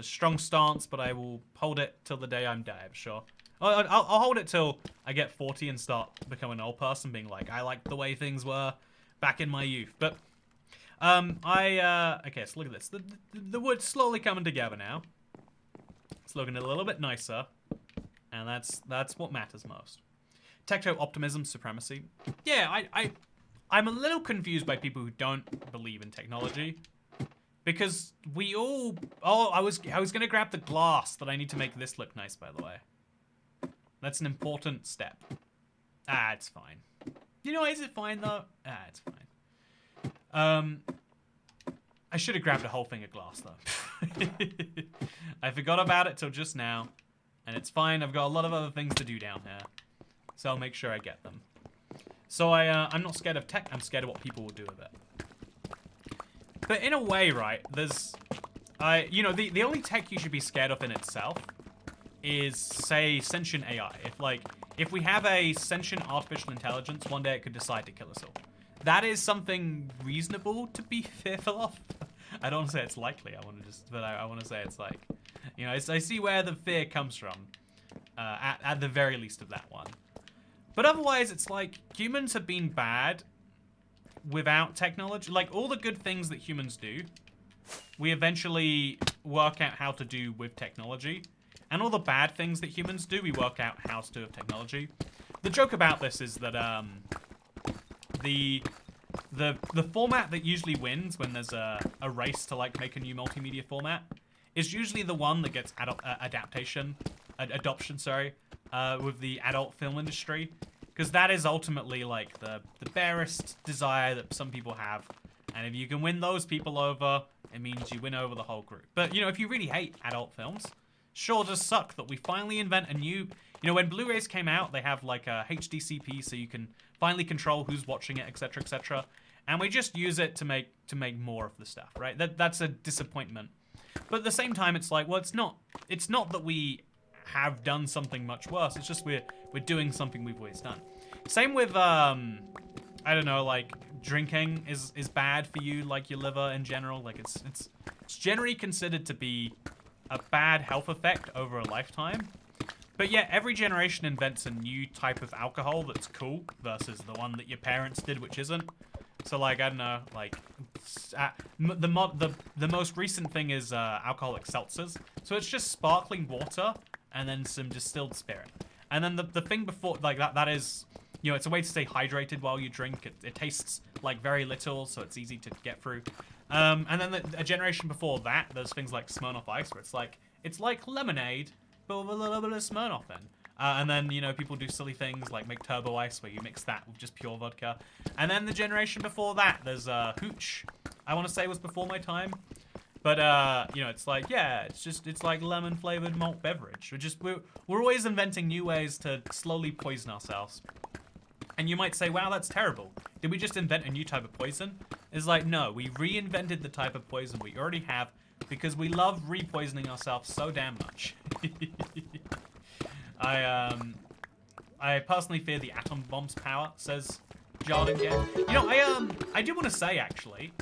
strong stance, but I will hold it till the day I'm dead, I'm sure. I'll hold it till I get 40 and start becoming an old person, being like, I like the way things were back in my youth. But okay, so look at this. The wood's slowly coming together now. It's looking a little bit nicer, and that's what matters most. Techno-optimism, supremacy. Yeah, I'm a little confused by people who don't believe in technology. Because we all... Oh, I was going to grab the glass that I need to make this look nice, by the way. That's an important step. Ah, it's fine. You know, is it fine, though? Ah, it's fine. I should have grabbed a whole thing of glass, though. I forgot about it till just now. And it's fine. I've got a lot of other things to do down here. So I'll make sure I get them. So I'm not scared of tech. I'm scared of what people will do with it. But in a way, right, there's... you know, the only tech you should be scared of in itself is, say, sentient AI. If we have a sentient artificial intelligence, one day it could decide to kill us all. That is something reasonable to be fearful of. I don't want to say it's likely. I want to say it's like, you know, I see where the fear comes from. At the very least of that one. But otherwise, it's like humans have been bad without technology. Like all the good things that humans do, we eventually work out how to do with technology. And all the bad things that humans do, we work out how to do with technology. The joke about this is that the format that usually wins when there's a race to like make a new multimedia format is usually the one that gets adoption, with the adult film industry, because that is ultimately like the barest desire that some people have, and if you can win those people over, it means you win over the whole group. But you know, if you really hate adult films, sure does suck that we finally invent a new, you know, when Blu-rays came out, they have like a HDCP, so you can finally control who's watching it, etc., etc. And we just use it to make more of the stuff, right? That's a disappointment. But at the same time, it's like, well, it's not that we have done something much worse. It's just we're doing something we've always done. Same with I don't know, like drinking is bad for you, like your liver in general. Like it's generally considered to be a bad health effect over a lifetime. But yeah, every generation invents a new type of alcohol that's cool versus the one that your parents did, which isn't. So like, I don't know, like the most recent thing is alcoholic seltzers. So it's just sparkling water and then some distilled spirit. And then the thing before, like that is, you know, it's a way to stay hydrated while you drink. It tastes like very little, so it's easy to get through. And then a generation before that, there's things like Smirnoff Ice, where it's like lemonade, but with a little bit of Smirnoff in. And then, you know, people do silly things like make Turbo Ice, where you mix that with just pure vodka. And then the generation before that, there's Hooch. I want to say was before my time. But, you know, it's like, yeah, it's like lemon-flavored malt beverage. We're always inventing new ways to slowly poison ourselves. And you might say, wow, that's terrible. Did we just invent a new type of poison? It's like, no, we reinvented the type of poison we already have because we love re-poisoning ourselves so damn much. I personally fear the atom bomb's power, says Jordan again. You know, I do want to say, actually.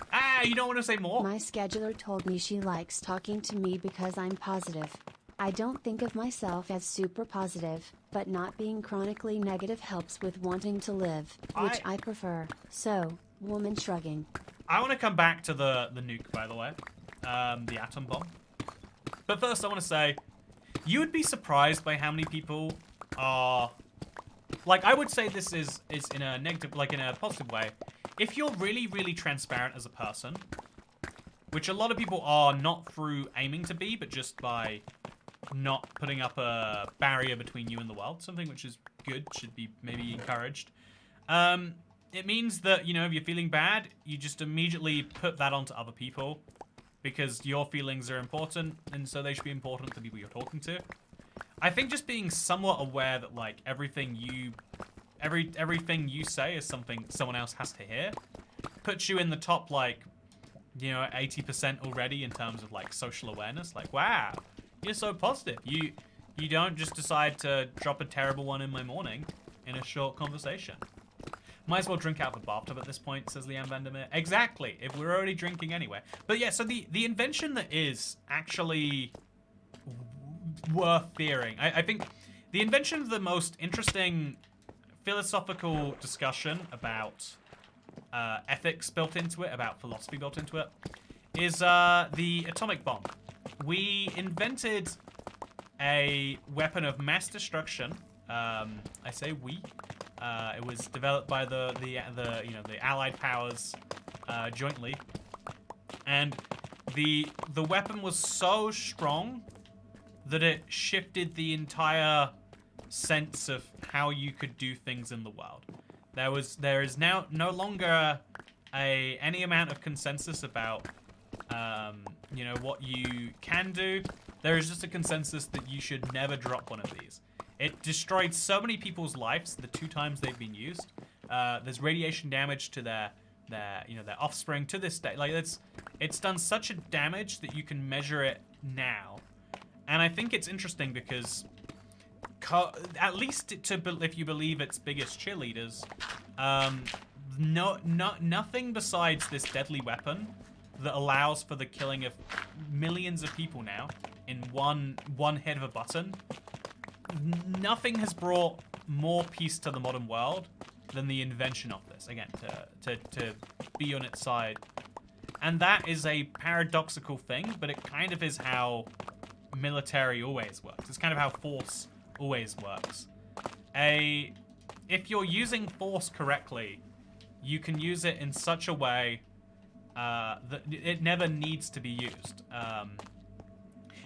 You don't want to say more? My scheduler told me she likes talking to me because I'm positive. I don't think of myself as super positive, but not being chronically negative helps with wanting to live, which I prefer. So, woman shrugging. I want to come back to the nuke, by the way. The atom bomb. But first, I want to say, you would be surprised by how many people are... Like, I would say this is in a negative, like in a positive way. If you're really, really transparent as a person, which a lot of people are not through aiming to be, but just by not putting up a barrier between you and the world, something which is good, should be maybe encouraged. It means that, you know, if you're feeling bad, you just immediately put that onto other people because your feelings are important, and so they should be important to the people you're talking to. I think just being somewhat aware that, like, everything you say is something someone else has to hear puts you in the top, like, you know, 80% already in terms of, like, social awareness. Like, wow, you're so positive. You don't just decide to drop a terrible one in my morning in a short conversation. Might as well drink out of the bathtub at this point, says Leanne Vandermeer. Exactly, if we're already drinking anyway. But yeah, so the invention that is actually worth fearing. I think the invention of the most interesting philosophical discussion about ethics built into it, about philosophy built into it, is the atomic bomb. We invented a weapon of mass destruction. I say we. It was developed by the Allied powers jointly, and the weapon was so strong that it shifted the entire sense of how you could do things in the world. There is now no longer any amount of consensus about you know, what you can do. There is just a consensus that you should never drop one of these. It destroyed so many people's lives the 2 times they've been used. There's radiation damage to their offspring to this day. Like it's done such a damage that you can measure it now. And I think it's interesting because at least if you believe its biggest cheerleaders, nothing besides this deadly weapon that allows for the killing of millions of people now in one hit of a button. Nothing has brought more peace to the modern world than the invention of this. Again, to be on its side. And that is a paradoxical thing, but it kind of is how military always works. It's kind of how force always works. If you're using force correctly, you can use it in such a way that it never needs to be used.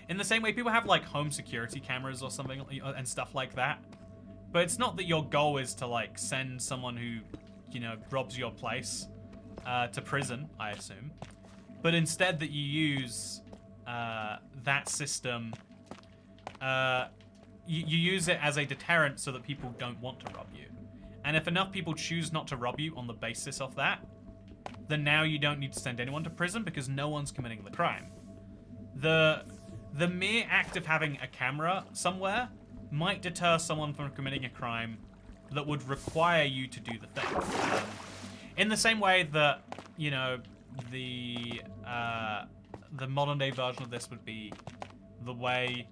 In the same way, people have like home security cameras or something and stuff like that. But it's not that your goal is to like send someone who, you know, robs your place to prison, I assume. But instead that you use that system, you use it as a deterrent so that people don't want to rob you. And if enough people choose not to rob you on the basis of that, then now you don't need to send anyone to prison because no one's committing the crime. The mere act of having a camera somewhere might deter someone from committing a crime that would require you to do the thing. In the same way that, you know, the modern day version of this would be the way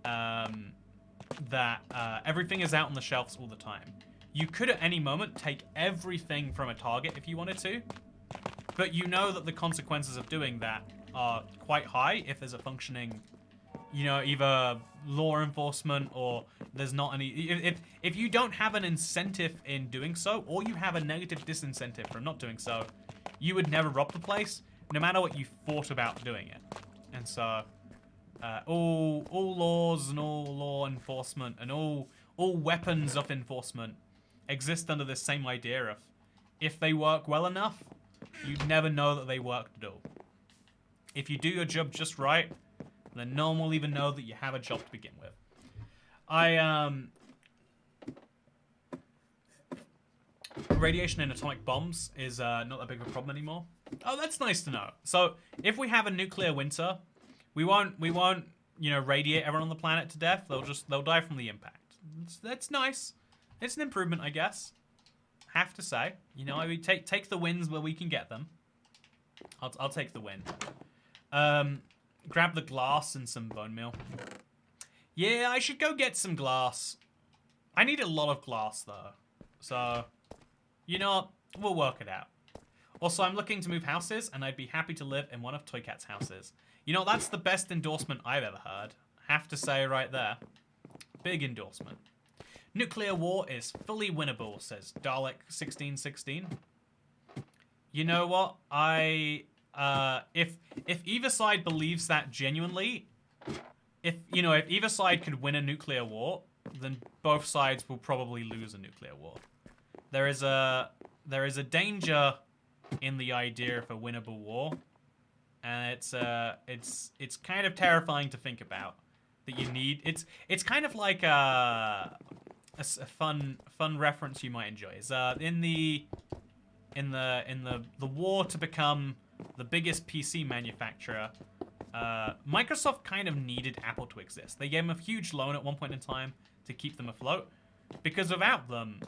that everything is out on the shelves all the time. You could at any moment take everything from a target if you wanted to, but you know that the consequences of doing that are quite high if there's a functioning, you know, either law enforcement or there's not any... If you don't have an incentive in doing so, or you have a negative disincentive from not doing so, you would never rob the place, no matter what you thought about doing it. And so, all laws and all law enforcement and all weapons of enforcement exist under this same idea of, if they work well enough, you'd never know that they worked at all. If you do your job just right, then no one will even know that you have a job to begin with. Radiation in atomic bombs is not that big of a problem anymore. Oh, that's nice to know. So if we have a nuclear winter, we won't, you know, radiate everyone on the planet to death. They'll die from the impact. That's nice. It's an improvement, I guess. Have to say, you know, I mean, take the wins where we can get them. I'll take the win. Grab the glass and some bone meal. Yeah, I should go get some glass. I need a lot of glass though, so you know what? We'll work it out. Also, I'm looking to move houses, and I'd be happy to live in one of Toycat's houses. You know, that's the best endorsement I've ever heard. Have to say right there. Big endorsement. Nuclear war is fully winnable, says Dalek1616. You know what? If either side believes that genuinely, if either side could win a nuclear war, then both sides will probably lose a nuclear war. There is a danger in the idea of a winnable war, and it's kind of terrifying to think about. That you need it's kind of like a fun reference you might enjoy. Is in the war to become the biggest PC manufacturer, Microsoft kind of needed Apple to exist. They gave them a huge loan at one point in time to keep them afloat, because without them,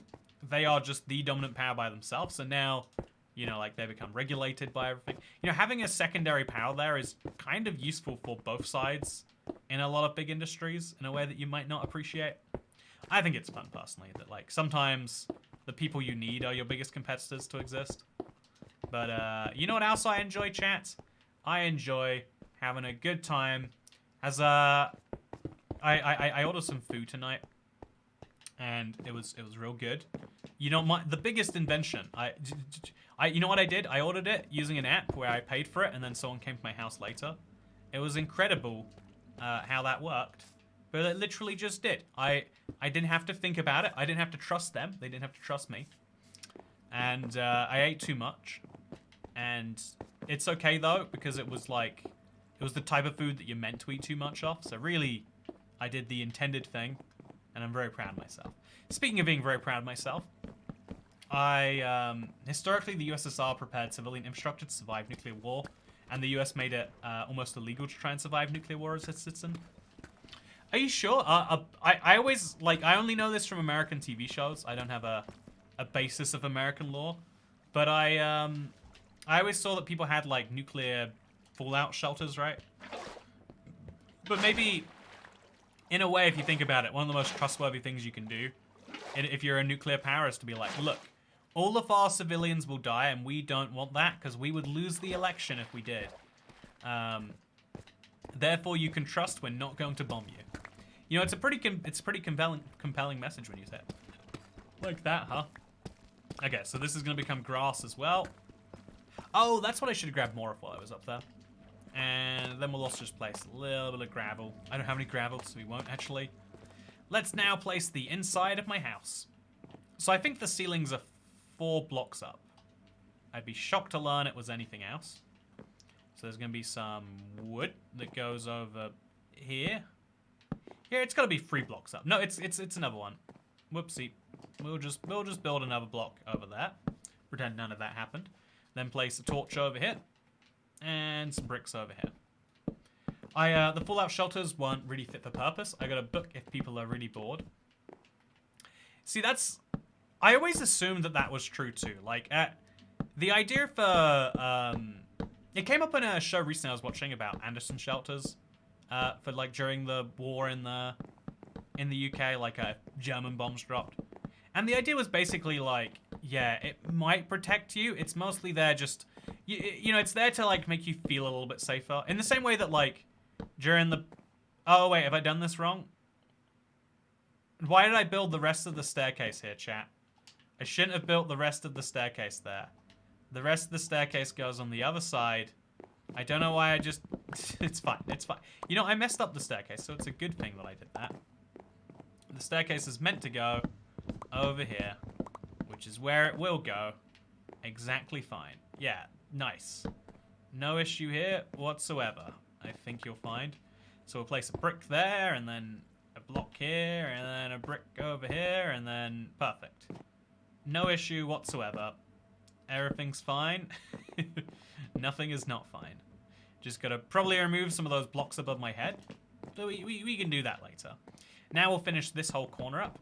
they are just the dominant power by themselves. And now, you know, like they become regulated by everything. You know, having a secondary power there is kind of useful for both sides in a lot of big industries in a way that you might not appreciate. I think it's fun personally that like sometimes the people you need are your biggest competitors to exist. But you know what else I enjoy, chat? I enjoy having a good time. As I ordered some food tonight, and it was real good. You know, the biggest invention. You know what I did? I ordered it using an app where I paid for it, and then someone came to my house later. It was incredible how that worked, but it literally just did. I didn't have to think about it. I didn't have to trust them. They didn't have to trust me. And I ate too much, and it's okay though because it was the type of food that you're meant to eat too much of. So really, I did the intended thing, and I'm very proud of myself. Speaking of being very proud of myself, historically the USSR prepared civilian infrastructure to survive nuclear war, and the US made it almost illegal to try and survive nuclear war as a citizen. Are you sure? I always, I only know this from American TV shows. I don't have a basis of American law, but I always saw that people had, nuclear fallout shelters, right? But maybe, in a way, if you think about it, one of the most trustworthy things you can do if you're a nuclear power is to be like, look, all of our civilians will die, and we don't want that because we would lose the election if we did. Therefore, you can trust we're not going to bomb you. You know, it's a pretty compelling message when you say it like that, huh? Okay, so this is going to become grass as well. Oh, that's what I should have grabbed more of while I was up there. And then we'll also just place a little bit of gravel. I don't have any gravel, so we won't actually. Let's now place the inside of my house. So I think the ceilings are 4 blocks up. I'd be shocked to learn it was anything else. So there's going to be some wood that goes over here. Here, it's got to be 3 blocks up. No, it's another one. Whoopsie. We'll just build another block over there. Pretend none of that happened. Then place a torch over here. And some bricks over here. The fallout shelters weren't really fit for purpose. I got a book if people are really bored. See, I always assumed that was true too. The idea for, it came up in a show recently I was watching about Anderson shelters, for during the war in the UK, German bombs dropped. And the idea was basically yeah, it might protect you. It's mostly there just, you know, it's there to make you feel a little bit safer. In the same way that during the... Oh, wait, have I done this wrong? Why did I build the rest of the staircase here, chat? I shouldn't have built the rest of the staircase there. The rest of the staircase goes on the other side. I don't know why I just... It's fine, it's fine. You know, I messed up the staircase, so it's a good thing that I did that. The staircase is meant to go over here, which is where it will go. Exactly fine. Yeah, nice. No issue here whatsoever. I think you'll find. So we'll place a brick there, and then a block here, and then a brick over here, and then perfect. No issue whatsoever. Everything's fine. Nothing is not fine. Just gotta probably remove some of those blocks above my head. But we can do that later. Now we'll finish this whole corner up.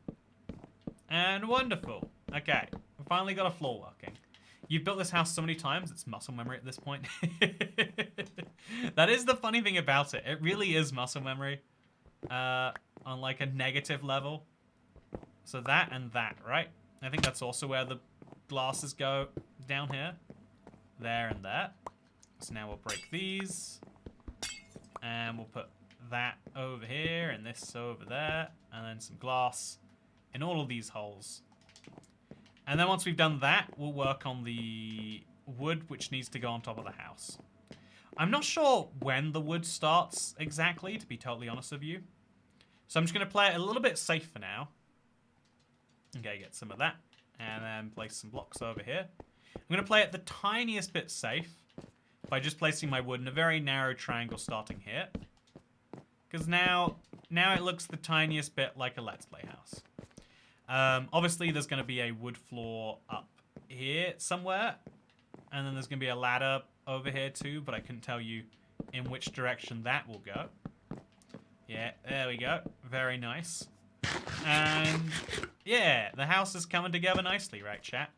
And wonderful. Okay, we finally got a floor working. You've built this house so many times, it's muscle memory at this point. That is the funny thing about it. It really is muscle memory. On a negative level. So that and that, right? I think that's also where the glasses go down here. There and there. So now we'll break these. And we'll put that over here and this over there. And then some glass in all of these holes. And then once we've done that, we'll work on the wood which needs to go on top of the house. I'm not sure when the wood starts exactly, to be totally honest with you. So I'm just going to play it a little bit safe for now. Okay, get some of that. And then place some blocks over here. I'm going to play it the tiniest bit safe by just placing my wood in a very narrow triangle starting here. Because now it looks the tiniest bit like a Let's Play house. Obviously, there's going to be a wood floor up here somewhere. And then there's going to be a ladder over here too, but I couldn't tell you in which direction that will go. Yeah, there we go. Very nice. And yeah, the house is coming together nicely, right, chat?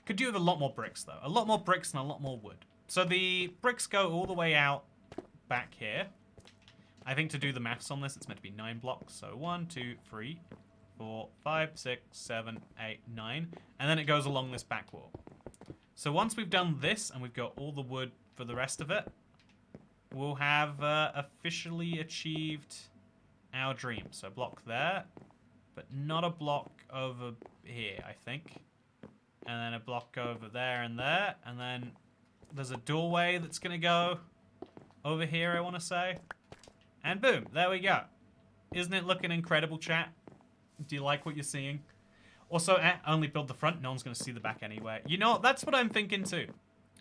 Could do with a lot more bricks, though. A lot more bricks and a lot more wood. So the bricks go all the way out back here. I think to do the maths on this, it's meant to be 9 blocks. So 1, 2, 3, 4, 5, 6, 7, 8, 9. And then it goes along this back wall. So once we've done this and we've got all the wood for the rest of it, we'll have officially achieved our dream. So block there, but not a block over here, I think. And then a block over there, and then there's a doorway that's gonna go over here, I want to say. And boom, there we go. Isn't it looking incredible, chat? Do you like what you're seeing? Also, only build the front. No one's going to see the back anyway. You know, that's what I'm thinking too.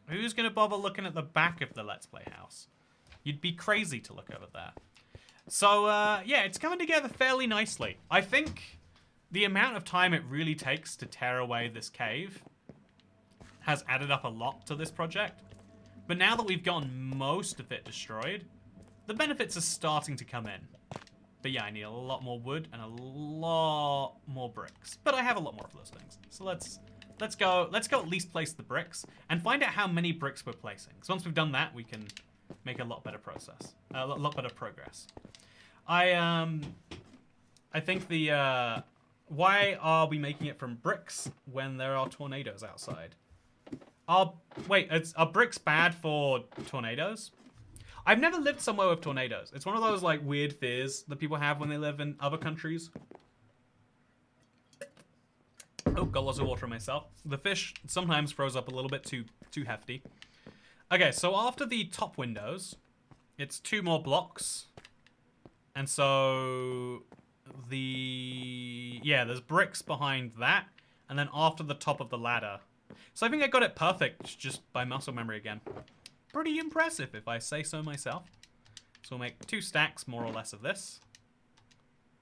Who's going to bother looking at the back of the Let's Play house? You'd be crazy to look over there. So, yeah, it's coming together fairly nicely. I think the amount of time it really takes to tear away this cave has added up a lot to this project. But now that we've gotten most of it destroyed, the benefits are starting to come in. But yeah, I need a lot more wood and a lot more bricks. But I have a lot more of those things. So let's go at least place the bricks and find out how many bricks we're placing. Because once we've done that, we can make a lot better progress. I think the why are we making it from bricks when there are tornadoes outside? Are bricks bad for tornadoes? I've never lived somewhere with tornadoes. It's one of those like weird fears that people have when they live in other countries. Oh, got lots of water myself. The fish sometimes froze up a little bit too hefty. Okay, so after the top windows, it's 2 more blocks. And so there's bricks behind that, and then after the top of the ladder. So I think I got it perfect just by muscle memory again. Pretty impressive, if I say so myself. So we'll make 2 stacks, more or less, of this.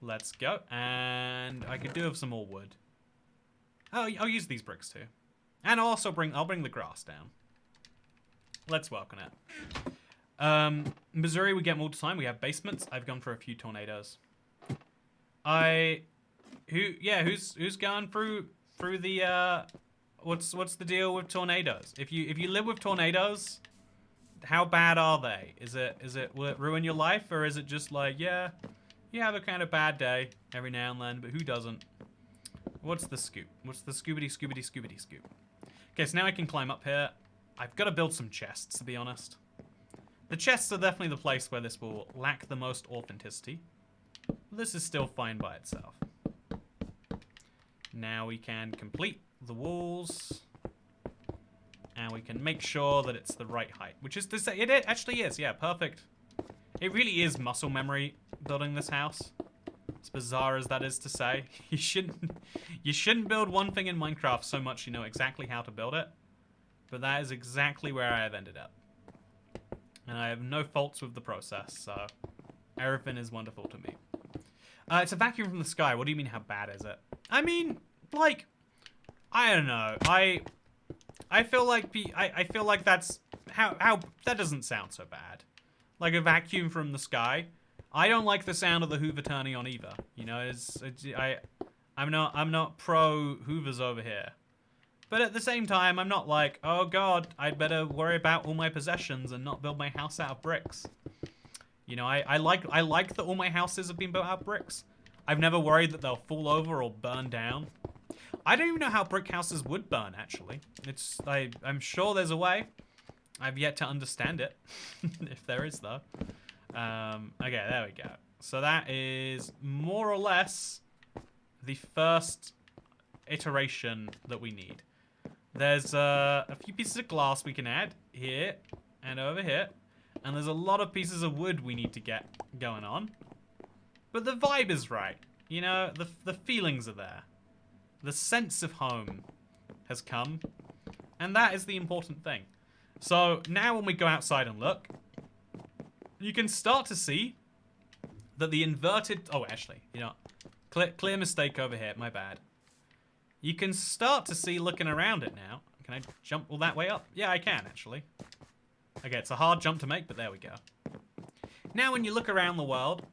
Let's go. And I could do with some more wood. Oh, I'll use these bricks too. And I'll bring the grass down. Let's work on it. Missouri, we get more time. We have basements. I've gone for a few tornadoes. Who's gone through the what's the deal with tornadoes? If you live with tornadoes, how bad are they? Will it ruin your life, or is it just like, yeah, you have a kind of bad day every now and then, but who doesn't? What's the scoop? What's the scoobity scoop? Okay, so now I can climb up here. I've got to build some chests, to be honest. The chests are definitely the place where this will lack the most authenticity. This is still fine by itself. Now we can complete the walls. And we can make sure that it's the right height. Which is to say, it actually is, yeah, perfect. It really is muscle memory building this house. As bizarre as that is to say. You shouldn't build one thing in Minecraft so much you know exactly how to build it. But that is exactly where I have ended up. And I have no faults with the process, so everything is wonderful to me. It's a vacuum from the sky. What do you mean, how bad is it? I mean, like, I don't know. I feel like that's how that doesn't sound so bad. Like a vacuum from the sky. I don't like the sound of the Hoover turning on either. You know, I'm not pro Hoovers over here. But at the same time, I'm not like, oh god, I'd better worry about all my possessions and not build my house out of bricks. You know, I like that all my houses have been built out of bricks. I've never worried that they'll fall over or burn down. I don't even know how brick houses would burn, actually. I'm sure there's a way. I've yet to understand it. If there is, though. Okay, there we go. So that is more or less the first iteration that we need. There's a few pieces of glass we can add here and over here. And there's a lot of pieces of wood we need to get going on. But the vibe is right. You know, the feelings are there. The sense of home has come. And that is the important thing. So now when we go outside and look, you can start to see that the inverted... Oh, actually, you know, clear mistake over here. My bad. You can start to see looking around it now. Can I jump all that way up? Yeah, I can, actually. Okay, it's a hard jump to make, but there we go. Now when you look around the world,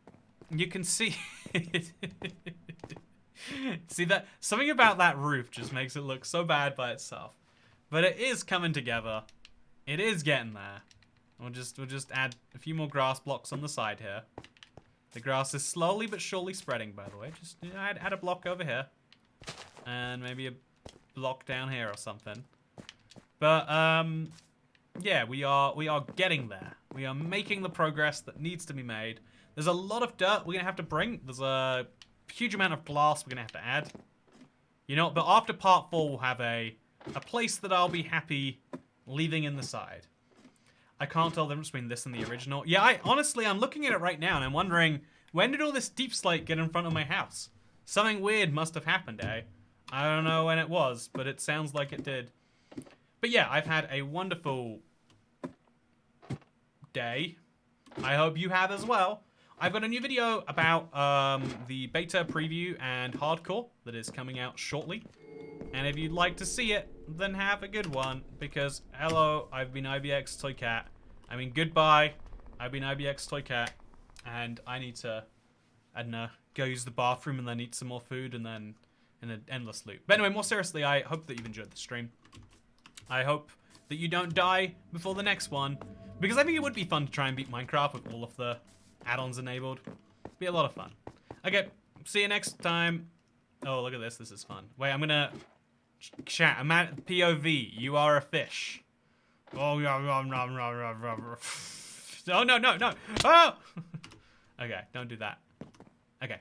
you can see... See, that something about that roof just makes it look so bad by itself. But it is coming together. It is getting there. We'll just add a few more grass blocks on the side here. The grass is slowly but surely spreading, by the way. Just add a block over here. And maybe a block down here or something. But yeah, we are getting there. We are making the progress that needs to be made. There's a lot of dirt we're gonna have to bring. There's huge amount of glass we're going to have to add. You know, but after part 4, we'll have a place that I'll be happy leaving in the side. I can't tell the difference between this and the original. Yeah, honestly, I'm looking at it right now, and I'm wondering, when did all this deep slate get in front of my house? Something weird must have happened, eh? I don't know when it was, but it sounds like it did. But yeah, I've had a wonderful day. I hope you have as well. I've got a new video about the beta preview and hardcore that is coming out shortly. And if you'd like to see it, then have a good one. Because, hello, I've been ibxtoycat. I mean, goodbye. I've been ibxtoycat. And I need to, I don't know, go use the bathroom and then eat some more food and then in an endless loop. But anyway, more seriously, I hope that you've enjoyed the stream. I hope that you don't die before the next one. Because I think it would be fun to try and beat Minecraft with all of the add-ons enabled. Be a lot of fun. Okay, see you next time. Oh, look at this. This is fun. Wait, I'm gonna chat. I'm at POV. You are a fish. Oh, yeah. Oh, no. Oh! Okay, don't do that. Okay.